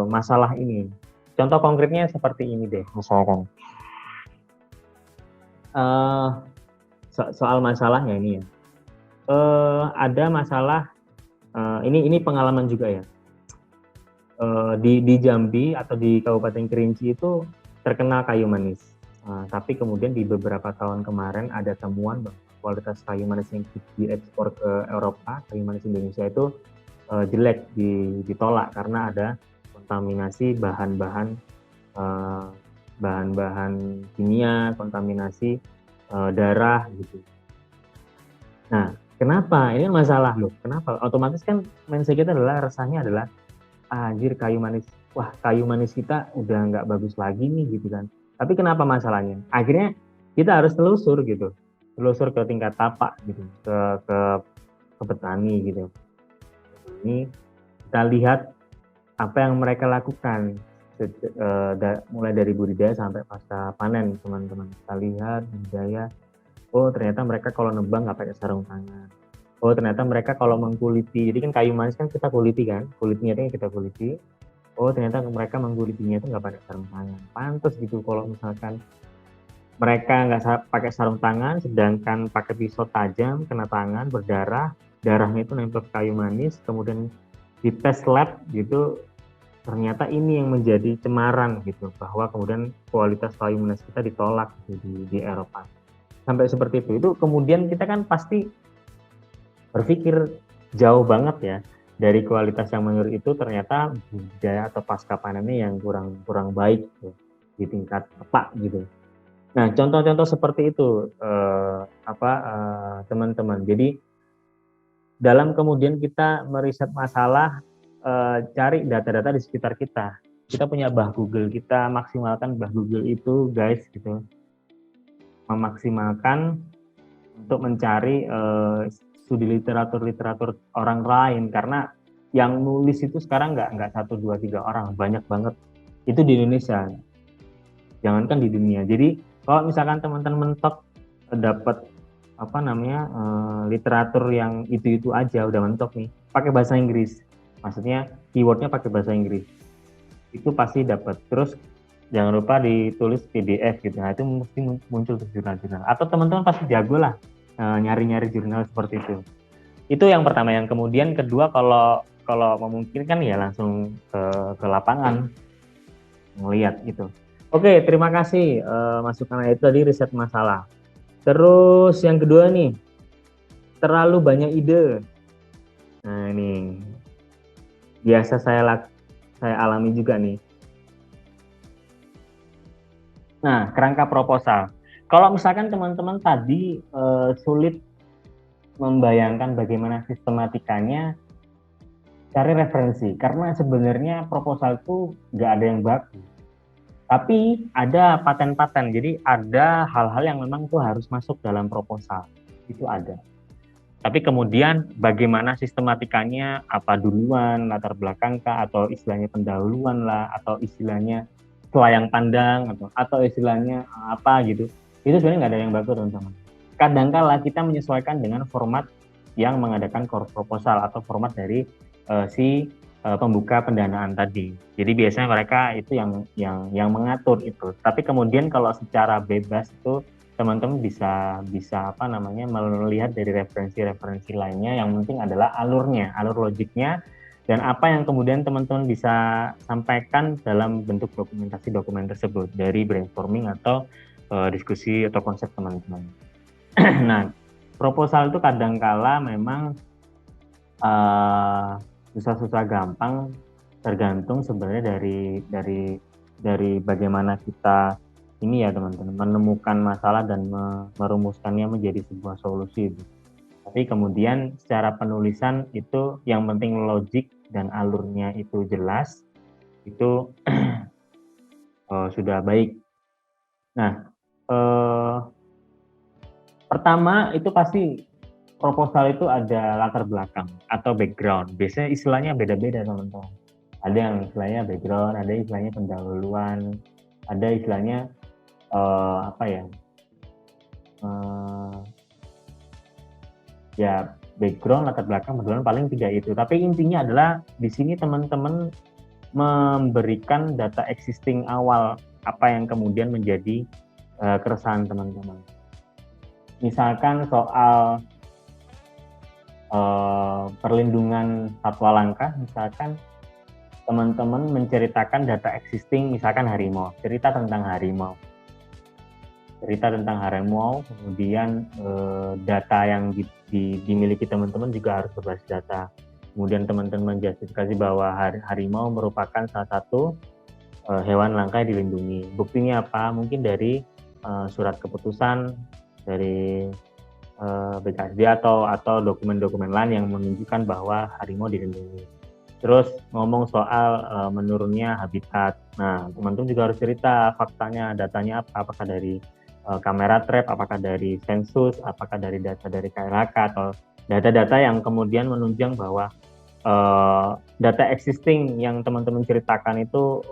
masalah ini. Contoh konkretnya seperti ini deh, misalkan soal masalahnya ini ya. Ada masalah ini pengalaman juga ya. Di Jambi atau di Kabupaten Kerinci itu terkenal kayu manis. Tapi kemudian di beberapa tahun kemarin ada temuan bahwa kualitas kayu manis yang diekspor ke Eropa, kayu manis Indonesia itu jelek, ditolak karena ada kontaminasi bahan-bahan kimia, kontaminasi darah gitu. Nah, kenapa? Ini masalah loh. Kenapa? Otomatis kan mindset kita adalah resahnya adalah anjir kayu manis. Wah, kayu manis kita udah nggak bagus lagi nih gitu kan. Tapi kenapa masalahnya? Akhirnya kita harus telusur gitu. Telusur ke tingkat tapak gitu, ke petani gitu. Ini kita lihat apa yang mereka lakukan mulai dari budidaya sampai pasca panen, teman-teman. Kita lihat budidaya, oh ternyata mereka kalau nebang nggak pakai sarung tangan. Oh ternyata mereka kalau mengkuliti, jadi kan kayu manis kan kita kuliti kan, kulitnya itu yang kita kuliti. Oh ternyata mereka mengkulitinya itu nggak pakai sarung tangan. Pantes gitu kalau misalkan mereka nggak pakai sarung tangan, sedangkan pakai pisau tajam, kena tangan, berdarah, darahnya itu nempel ke kayu manis, kemudian di tes lab gitu, ternyata ini yang menjadi cemaran gitu, bahwa kemudian kualitas kayu manis kita ditolak gitu, di Eropa. Sampai seperti itu. Itu kemudian kita kan pasti berpikir jauh banget ya dari kualitas yang menurut itu, ternyata budidaya atau pasca panennya yang kurang baik gitu, di tingkat tepat gitu. Nah contoh-contoh seperti itu teman-teman. Jadi dalam kemudian kita meriset masalah, cari data-data di sekitar kita. Kita punya bah Google, kita maksimalkan bah Google itu guys gitu, memaksimalkan untuk mencari studi literatur orang lain, karena yang nulis itu sekarang nggak 1, 2, 3 orang, banyak banget. Itu di Indonesia, jangankan di dunia. Jadi kalau misalkan teman-teman mentok dapat literatur yang itu aja udah mentok nih, pakai bahasa Inggris, maksudnya keywordnya pakai bahasa Inggris, itu pasti dapat. Terus jangan lupa ditulis PDF gitu, nah itu mesti muncul di jurnal-jurnal, atau teman-teman pasti jago lah nyari-nyari jurnal seperti itu. Itu yang pertama. Yang kemudian kedua, kalau memungkinkan ya langsung ke lapangan melihat gitu. Oke, terima kasih masukan itu tadi, riset masalah. Terus yang kedua nih, terlalu banyak ide. Nah ini biasa saya alami juga nih. Nah, kerangka proposal. Kalau misalkan teman-teman tadi sulit membayangkan bagaimana sistematikanya, cari referensi. Karena sebenarnya proposal itu nggak ada yang baku. Tapi ada paten-paten, jadi ada hal-hal yang memang itu harus masuk dalam proposal. Itu ada. Tapi kemudian bagaimana sistematikanya, apa duluan, latar belakang kah, atau istilahnya pendahuluan lah, atau istilahnya selayang pandang, atau istilahnya apa gitu. Itu sebenarnya nggak ada yang bagus teman-teman. Kadangkala kita menyesuaikan dengan format yang mengadakan proposal atau format dari pembuka pendanaan tadi. Jadi biasanya mereka itu yang mengatur itu. Tapi kemudian kalau secara bebas itu teman-teman bisa melihat dari referensi-referensi lainnya. Yang penting adalah alurnya, alur logiknya, dan apa yang kemudian teman-teman bisa sampaikan dalam bentuk dokumen tersebut dari brainstorming atau diskusi atau konsep teman-teman. Nah, proposal itu kadangkala memang susah-susah gampang, tergantung sebenarnya dari bagaimana kita ini ya teman-teman, menemukan masalah dan merumuskannya menjadi sebuah solusi. Tapi kemudian secara penulisan itu yang penting logik dan alurnya itu jelas, itu sudah baik. Nah, pertama itu pasti proposal itu ada latar belakang atau background. Biasanya istilahnya beda-beda teman-teman. Ada yang istilahnya background, ada istilahnya pendahuluan, ada istilahnya background, latar belakang, pendahuluan, paling 3 itu. Tapi intinya adalah di sini teman-teman memberikan data existing awal, apa yang kemudian menjadi keresahan teman-teman. Misalkan soal perlindungan satwa langka, misalkan teman-teman menceritakan data existing, misalkan harimau, cerita tentang harimau, kemudian data yang dimiliki teman-teman juga harus berbasis data. Kemudian teman-teman menjustifikasi bahwa harimau merupakan salah satu hewan langka yang dilindungi. Buktinya apa? Mungkin dari surat keputusan dari BKSD atau dokumen-dokumen lain yang menunjukkan bahwa harimau dilindungi. Terus ngomong soal menurunnya habitat. Nah, teman-teman juga harus cerita faktanya, datanya apa? Apakah dari kamera trap, apakah dari sensus, apakah dari data dari KLHK, atau data-data yang kemudian menunjang bahwa data existing yang teman-teman ceritakan itu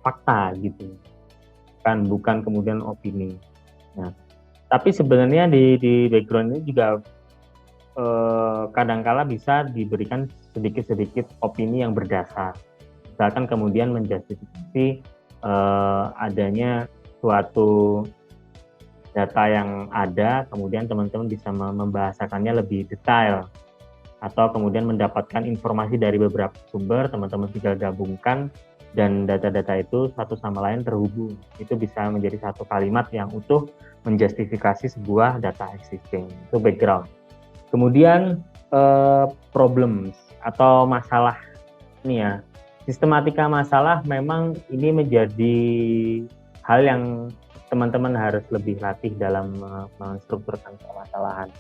fakta gitu, kan bukan kemudian opini. Nah, tapi sebenarnya di background ini juga kadangkala bisa diberikan sedikit-sedikit opini yang berdasar. Misalkan kemudian menjustifikasi adanya suatu data yang ada, kemudian teman-teman bisa membahasakannya lebih detail, atau kemudian mendapatkan informasi dari beberapa sumber, teman-teman tinggal gabungkan, dan data-data itu satu sama lain terhubung. Itu bisa menjadi satu kalimat yang utuh menjustifikasi sebuah data existing. Itu background. Kemudian problems atau masalah ini ya, sistematika masalah memang ini menjadi hal yang teman-teman harus lebih latih dalam menstrukturkan permasalahan.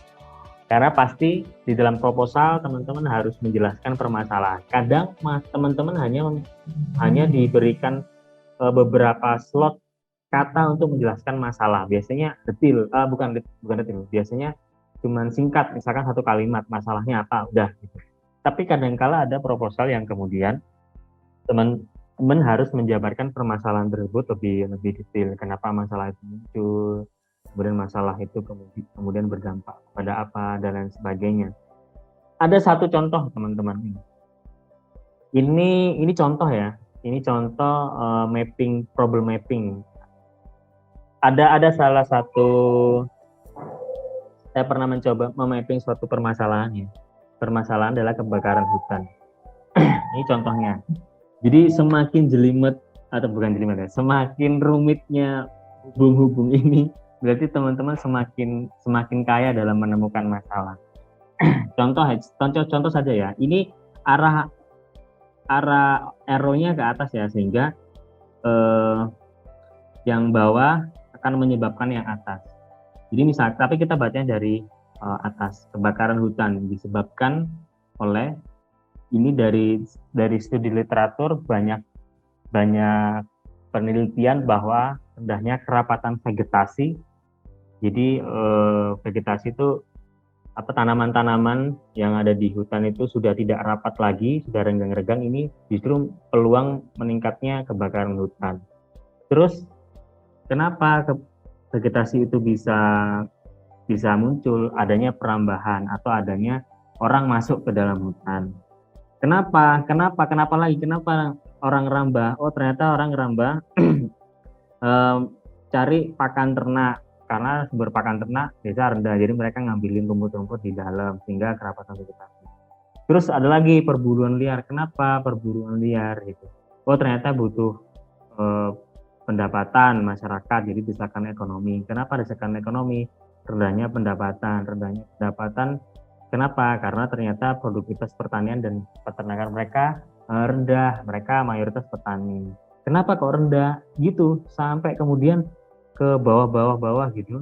Karena pasti di dalam proposal teman-teman harus menjelaskan permasalahan. Kadang teman-teman hanya diberikan beberapa slot kata untuk menjelaskan masalah. Biasanya detil, bukan detil. Biasanya cuman singkat, misalkan satu kalimat, masalahnya apa, udah gitu. Tapi kadangkala ada proposal yang kemudian teman-teman harus menjabarkan permasalahan tersebut lebih detail. Kenapa masalah itu muncul, kemudian masalah itu kemudian berdampak pada apa, dan lain sebagainya. Ada satu contoh teman-teman ini contoh ya, ini contoh problem mapping. Ada salah satu, saya pernah mencoba memapping suatu permasalahan ya. Permasalahan adalah kebakaran hutan. Ini contohnya. Jadi semakin jelimet, atau bukan jelimet ya, semakin rumitnya hubung-hubung ini, berarti teman-teman semakin kaya dalam menemukan masalah. Contoh saja ya. Ini arah arrow-nya ke atas ya, sehingga yang bawah akan menyebabkan yang atas. Jadi tapi kita bacanya dari atas. Kebakaran hutan disebabkan oleh, ini dari studi literatur, banyak penelitian bahwa rendahnya kerapatan vegetasi. Jadi vegetasi itu tanaman-tanaman yang ada di hutan itu sudah tidak rapat lagi, sudah renggang-renggang. Ini justru peluang meningkatnya kebakaran hutan. Terus kenapa vegetasi itu bisa muncul? Adanya perambahan atau adanya orang masuk ke dalam hutan. Kenapa orang rambah? Oh, ternyata orang rambah cari pakan ternak, karena sumber pakan ternak desa rendah, jadi mereka ngambilin rumput-rumput di dalam sehingga kerapatan vegetasi. Terus ada lagi perburuan liar. Kenapa perburuan liar gitu? Oh, ternyata butuh pendapatan masyarakat, jadi desakan ekonomi. Kenapa desakan ekonomi? Rendahnya pendapatan. Kenapa? Karena ternyata produktivitas pertanian dan peternakan mereka rendah. Mereka mayoritas petani. Kenapa kok rendah? Gitu. Sampai kemudian ke bawah gitu.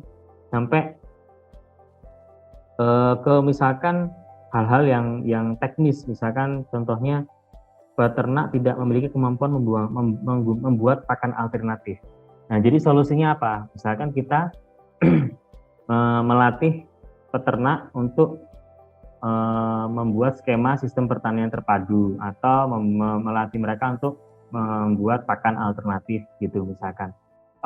Sampai ke misalkan hal-hal yang teknis. Misalkan contohnya peternak tidak memiliki kemampuan membuat pakan alternatif. Nah, jadi solusinya apa? Misalkan kita melatih peternak untuk membuat skema sistem pertanian terpadu, atau melatih mereka untuk membuat pakan alternatif gitu misalkan.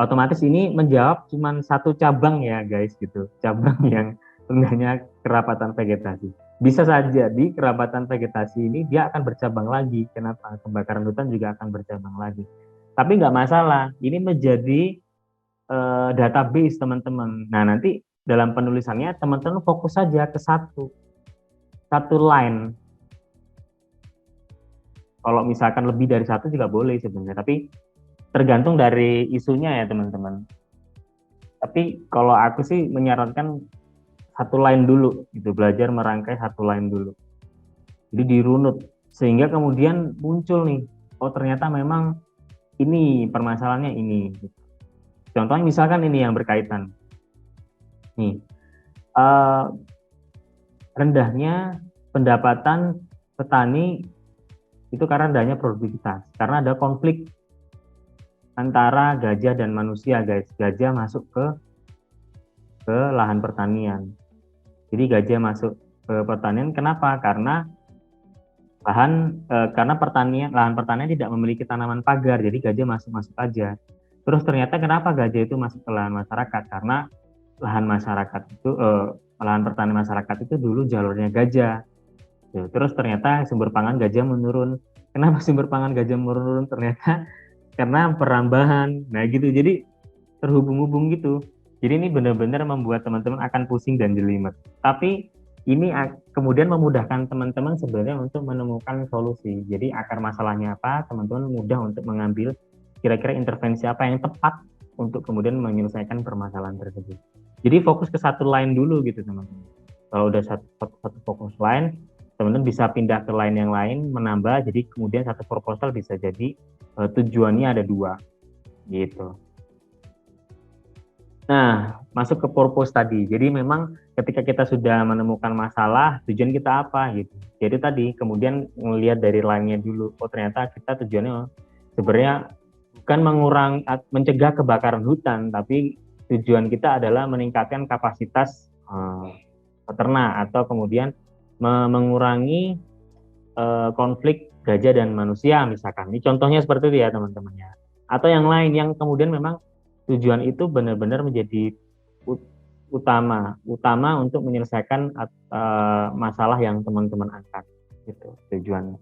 Otomatis ini menjawab cuma satu cabang ya guys gitu, cabang yang rendahnya kerapatan vegetasi. Bisa saja di kerapatan vegetasi ini dia akan bercabang lagi. Kenapa? Kebakaran hutan juga akan bercabang lagi. Tapi nggak masalah, ini menjadi database teman-teman. Nah, nanti dalam penulisannya teman-teman fokus saja ke satu line. Kalau misalkan lebih dari satu juga boleh sebenarnya, tapi tergantung dari isunya ya teman-teman. Tapi kalau aku sih menyarankan satu line dulu, gitu, belajar merangkai satu line dulu. Jadi dirunut sehingga kemudian muncul nih, oh ternyata memang ini permasalahannya ini. Contohnya misalkan ini yang berkaitan. Nih, rendahnya pendapatan petani itu karena rendahnya produktivitas, karena ada konflik antara gajah dan manusia guys. Gajah masuk ke lahan pertanian. Jadi gajah masuk ke pertanian. Kenapa? Karena lahan pertanian tidak memiliki tanaman pagar, jadi gajah masuk aja. Terus ternyata kenapa gajah itu masuk ke lahan masyarakat? Karena lahan masyarakat itu lahan pertanian masyarakat itu dulu jalurnya gajah. Terus ternyata sumber pangan gajah menurun. Kenapa sumber pangan gajah menurun? Ternyata karena perambahan. Nah gitu, jadi terhubung-hubung gitu. Jadi ini benar-benar membuat teman-teman akan pusing dan jelimet. Tapi ini kemudian memudahkan teman-teman sebenarnya untuk menemukan solusi. Jadi akar masalahnya apa, teman-teman mudah untuk mengambil kira-kira intervensi apa yang tepat untuk kemudian menyelesaikan permasalahan tersebut. Jadi fokus ke satu line dulu gitu teman-teman. Kalau udah satu fokus line, teman-teman bisa pindah ke line yang lain, menambah, jadi kemudian satu proposal bisa jadi tujuannya ada 2 gitu. Nah, masuk ke purpose tadi. Jadi memang ketika kita sudah menemukan masalah, tujuan kita apa gitu. Jadi tadi kemudian melihat dari line-nya dulu. Oh ternyata kita tujuannya sebenarnya bukan mencegah kebakaran hutan, tapi tujuan kita adalah meningkatkan kapasitas peternak atau kemudian mengurangi konflik gajah dan manusia misalkan. Ini contohnya seperti itu ya teman-teman ya. Atau yang lain yang kemudian memang tujuan itu benar-benar menjadi utama untuk menyelesaikan masalah yang teman-teman angkat gitu tujuannya.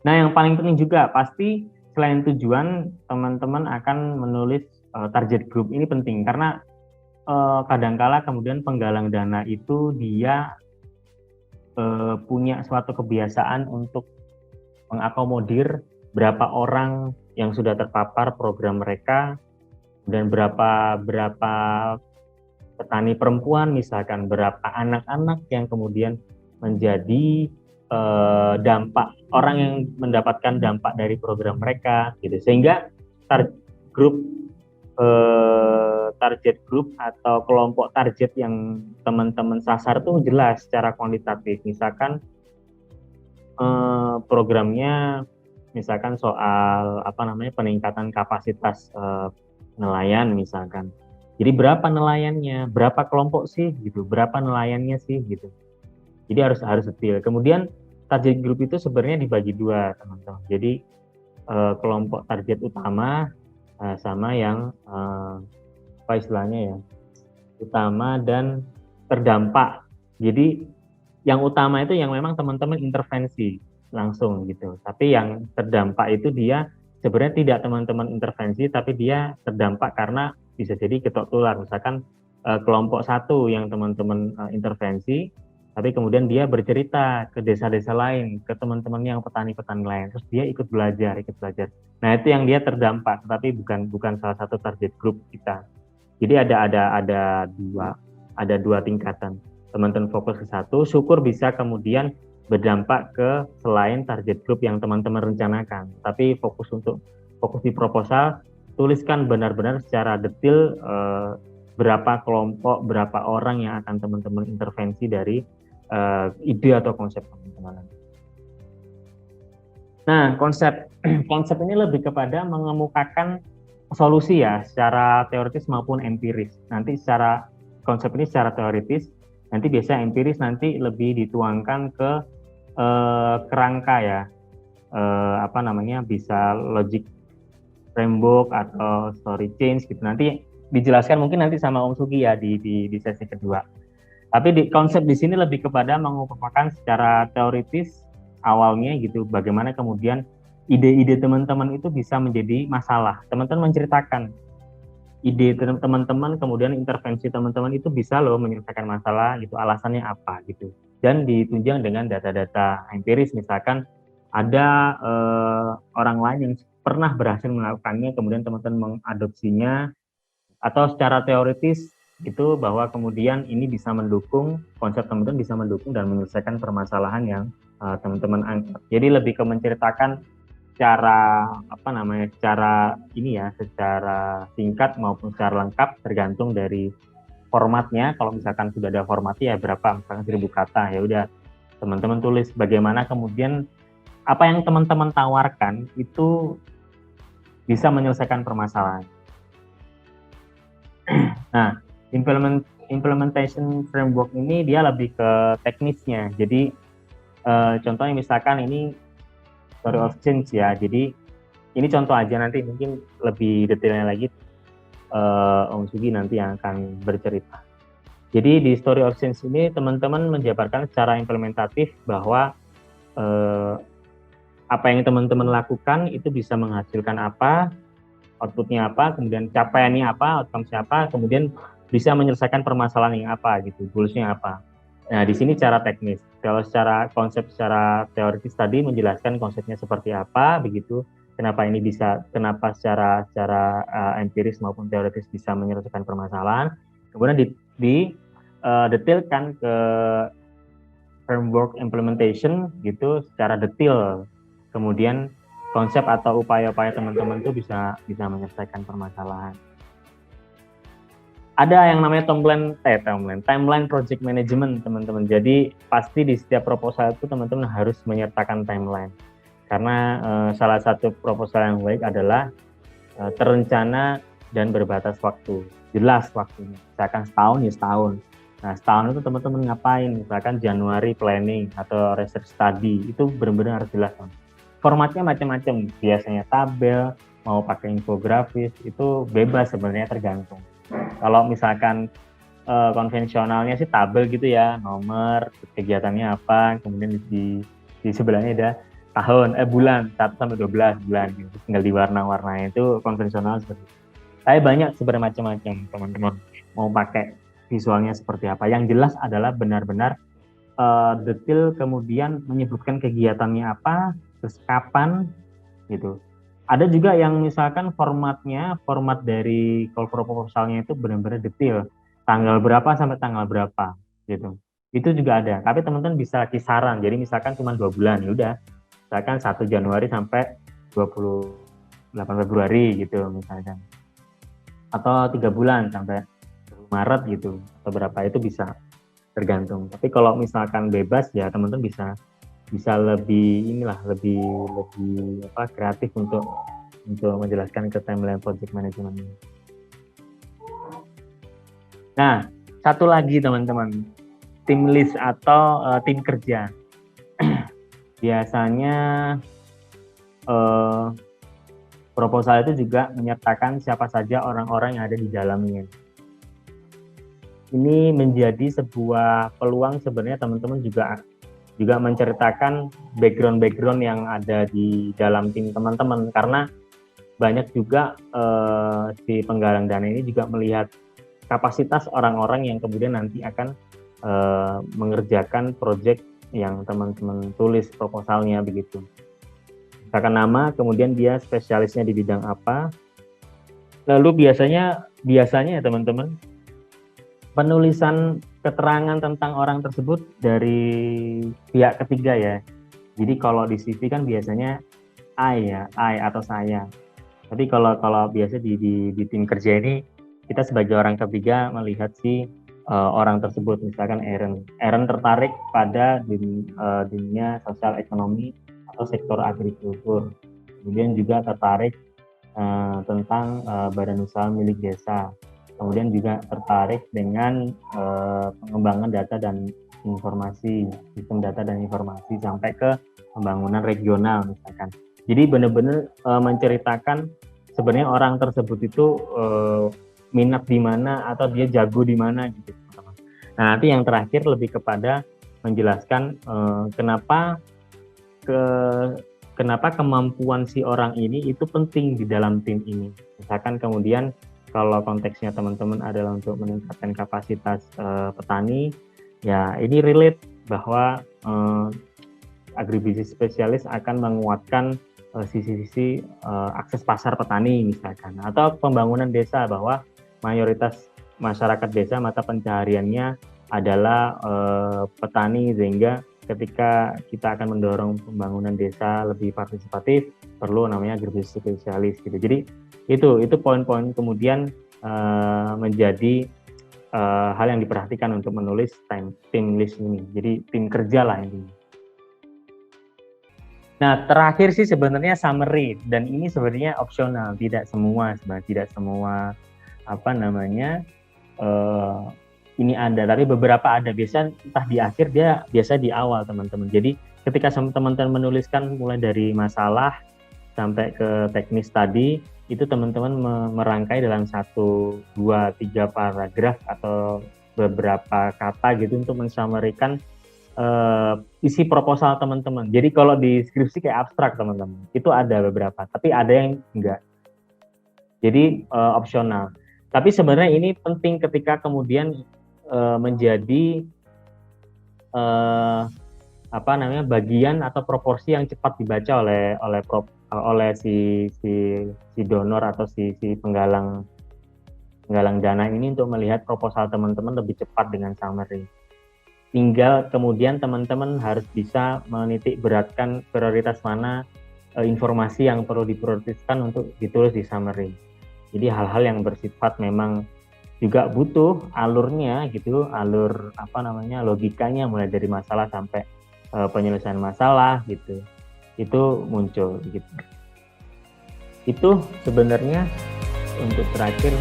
Nah yang paling penting juga pasti selain tujuan, teman-teman akan menulis target group. Ini penting karena kadangkala kemudian penggalang dana itu dia punya suatu kebiasaan untuk mengakomodir berapa orang yang sudah terpapar program mereka, dan berapa petani perempuan misalkan, berapa anak-anak yang kemudian menjadi dampak, orang yang mendapatkan dampak dari program mereka gitu. Sehingga target group atau kelompok target yang teman-teman sasar tuh jelas secara kuantitatif. Misalkan programnya misalkan soal peningkatan kapasitas nelayan misalkan. Jadi berapa nelayannya, berapa kelompok sih gitu, berapa nelayannya sih gitu. Jadi harus detail. Kemudian target group itu sebenarnya dibagi 2 teman-teman. Jadi kelompok target utama sama yang utama dan terdampak. Jadi yang utama itu yang memang teman-teman intervensi langsung gitu. Tapi yang terdampak itu dia sebenarnya tidak teman-teman intervensi, tapi dia terdampak karena bisa jadi ketok tular. Misalkan kelompok 1 yang teman-teman intervensi, tapi kemudian dia bercerita ke desa-desa lain, ke teman-teman yang petani-petani lain, terus dia ikut belajar. Nah itu yang dia terdampak, tapi bukan salah satu target group kita. Jadi ada dua tingkatan. Teman-teman fokus ke 1, syukur bisa kemudian berdampak ke selain target group yang teman-teman rencanakan. Tapi fokus di proposal, tuliskan benar-benar secara detail berapa kelompok, berapa orang yang akan teman-teman intervensi dari ide atau konsep teman-teman. Nah, konsep ini lebih kepada mengemukakan solusi ya, secara teoritis maupun empiris. Nanti secara konsep ini secara teoritis, nanti biasanya empiris nanti lebih dituangkan ke kerangka ya, bisa logic framework atau story change gitu. Nanti dijelaskan mungkin nanti sama Om Sugi ya di sesi kedua. Tapi konsep di sini lebih kepada mengupayakan secara teoritis awalnya gitu, bagaimana kemudian ide-ide teman-teman itu bisa menjadi masalah. Teman-teman menceritakan ide teman-teman, kemudian intervensi teman-teman itu bisa loh menyelesaikan masalah gitu, alasannya apa gitu. Dan ditunjang dengan data-data empiris, misalkan ada orang lain yang pernah berhasil melakukannya, kemudian teman-teman mengadopsinya, atau secara teoritis itu bahwa kemudian ini bisa mendukung, konsep teman-teman bisa mendukung dan menyelesaikan permasalahan yang teman-teman angkat. Jadi lebih ke menceritakan secara secara singkat maupun secara lengkap, tergantung dari formatnya. Kalau misalkan sudah ada formatnya ya berapa, misalkan 1000 kata, ya udah teman-teman tulis bagaimana kemudian apa yang teman-teman tawarkan itu bisa menyelesaikan permasalahan. Nah, implementation framework ini dia lebih ke teknisnya. Jadi contohnya misalkan ini story of change ya. Jadi ini contoh aja, nanti mungkin lebih detailnya lagi Om Sugi nanti yang akan bercerita. Jadi di story of change ini teman-teman menjabarkan secara implementatif bahwa apa yang teman-teman lakukan itu bisa menghasilkan apa, outputnya apa, kemudian capaiannya apa, outcome-nya apa, kemudian bisa menyelesaikan permasalahan yang apa gitu, goals-nya apa. Nah, di sini cara teknis. Kalau secara konsep, secara teoritis tadi menjelaskan konsepnya seperti apa, begitu. Kenapa ini bisa, kenapa secara empiris maupun teoritis bisa menyelesaikan permasalahan. Kemudian detailkan ke framework implementation gitu secara detail. Kemudian konsep atau upaya-upaya teman-teman itu bisa menyelesaikan permasalahan. Ada yang namanya timeline project management, teman-teman. Jadi pasti di setiap proposal itu teman-teman harus menyertakan timeline. Karena salah satu proposal yang baik adalah terencana dan berbatas waktu. Jelas waktunya. Misalkan setahun ya setahun. Nah, setahun itu teman-teman ngapain? Misalkan Januari planning atau research study, itu benar-benar harus jelas. Formatnya macam-macam. Biasanya tabel, mau pakai infografis, itu bebas sebenarnya, tergantung. Kalau misalkan konvensionalnya sih tabel gitu ya, nomor, kegiatannya apa, kemudian di sebelahnya ada tahun, bulan, 1 sampai 12 bulan gitu. Tinggal diwarna-warnain, itu konvensional seperti itu. Tapi banyak sebenarnya macam-macam, teman-teman. Mau pakai visualnya seperti apa. Yang jelas adalah benar-benar detail, kemudian menyebutkan kegiatannya apa, terus kapan gitu. Ada juga yang misalkan format dari call for proposalnya itu benar-benar detail, tanggal berapa sampai tanggal berapa gitu. Itu juga ada. Tapi teman-teman bisa kisaran. Jadi misalkan cuma 2 bulan, ya udah. Misalkan 1 Januari sampai 28 Februari gitu misalkan. Atau 3 bulan sampai Maret gitu, atau berapa, itu bisa tergantung. Tapi kalau misalkan bebas ya teman-teman bisa lebih kreatif untuk menjelaskan ke timeline project management. Nah, satu lagi teman-teman, tim list atau tim kerja. Biasanya proposal itu juga menyertakan siapa saja orang-orang yang ada di dalamnya. Ini menjadi sebuah peluang sebenarnya teman-teman juga menceritakan background yang ada di dalam tim teman-teman, karena banyak juga si penggalang dana ini juga melihat kapasitas orang-orang yang kemudian nanti akan mengerjakan proyek yang teman-teman tulis proposalnya begitu. Misalkan nama, kemudian dia spesialisnya di bidang apa. Lalu biasanya ya teman-teman, penulisan keterangan tentang orang tersebut dari pihak ketiga ya. Jadi kalau di CV kan biasanya I atau saya. Tapi kalau biasa di tim kerja ini, kita sebagai orang ketiga melihat si orang tersebut. Misalkan Aaron tertarik pada dunia sosial ekonomi atau sektor agrikultur. Kemudian juga tertarik tentang badan usaha milik desa. Kemudian juga tertarik dengan pengembangan data dan informasi, sistem data dan informasi sampai ke pembangunan regional misalkan. Jadi benar-benar menceritakan sebenarnya orang tersebut itu minat di mana atau dia jago di mana gitu. Nah, nanti yang terakhir lebih kepada menjelaskan kenapa kemampuan si orang ini itu penting di dalam tim ini. Misalkan kemudian kalau konteksnya teman-teman adalah untuk meningkatkan kapasitas petani, ya ini relate bahwa agribisnis spesialis akan menguatkan sisi-sisi akses pasar petani misalkan, atau pembangunan desa bahwa mayoritas masyarakat desa mata pencahariannya adalah petani, sehingga ketika kita akan mendorong pembangunan desa lebih partisipatif perlu namanya agribisnis spesialis gitu. Jadi itu poin-poin kemudian menjadi hal yang diperhatikan untuk menulis tim list ini. Jadi tim kerja lah ini. Nah, terakhir sih sebenarnya summary, dan ini sebenarnya opsional, tidak semua ini ada, tapi beberapa ada. Biasa entah di akhir, dia biasa di awal teman-teman. Jadi ketika teman-teman menuliskan mulai dari masalah sampai ke teknis tadi, itu teman-teman merangkai dalam 1, 2, 3 paragraf atau beberapa kata gitu untuk mensummary-kan isi proposal teman-teman. Jadi kalau di skripsi kayak abstrak teman-teman, itu ada beberapa, tapi ada yang enggak. Jadi opsional. Tapi sebenarnya ini penting ketika kemudian menjadi bagian atau proporsi yang cepat dibaca oleh si donor atau si penggalang dana ini untuk melihat proposal teman-teman lebih cepat dengan summary. Tinggal kemudian teman-teman harus bisa menitik beratkan prioritas mana informasi yang perlu diprioritaskan untuk ditulis di summary. Jadi hal-hal yang bersifat memang juga butuh alurnya gitu, alur logikanya mulai dari masalah sampai penyelesaian masalah gitu. Itu muncul gitu. Itu sebenarnya untuk terakhir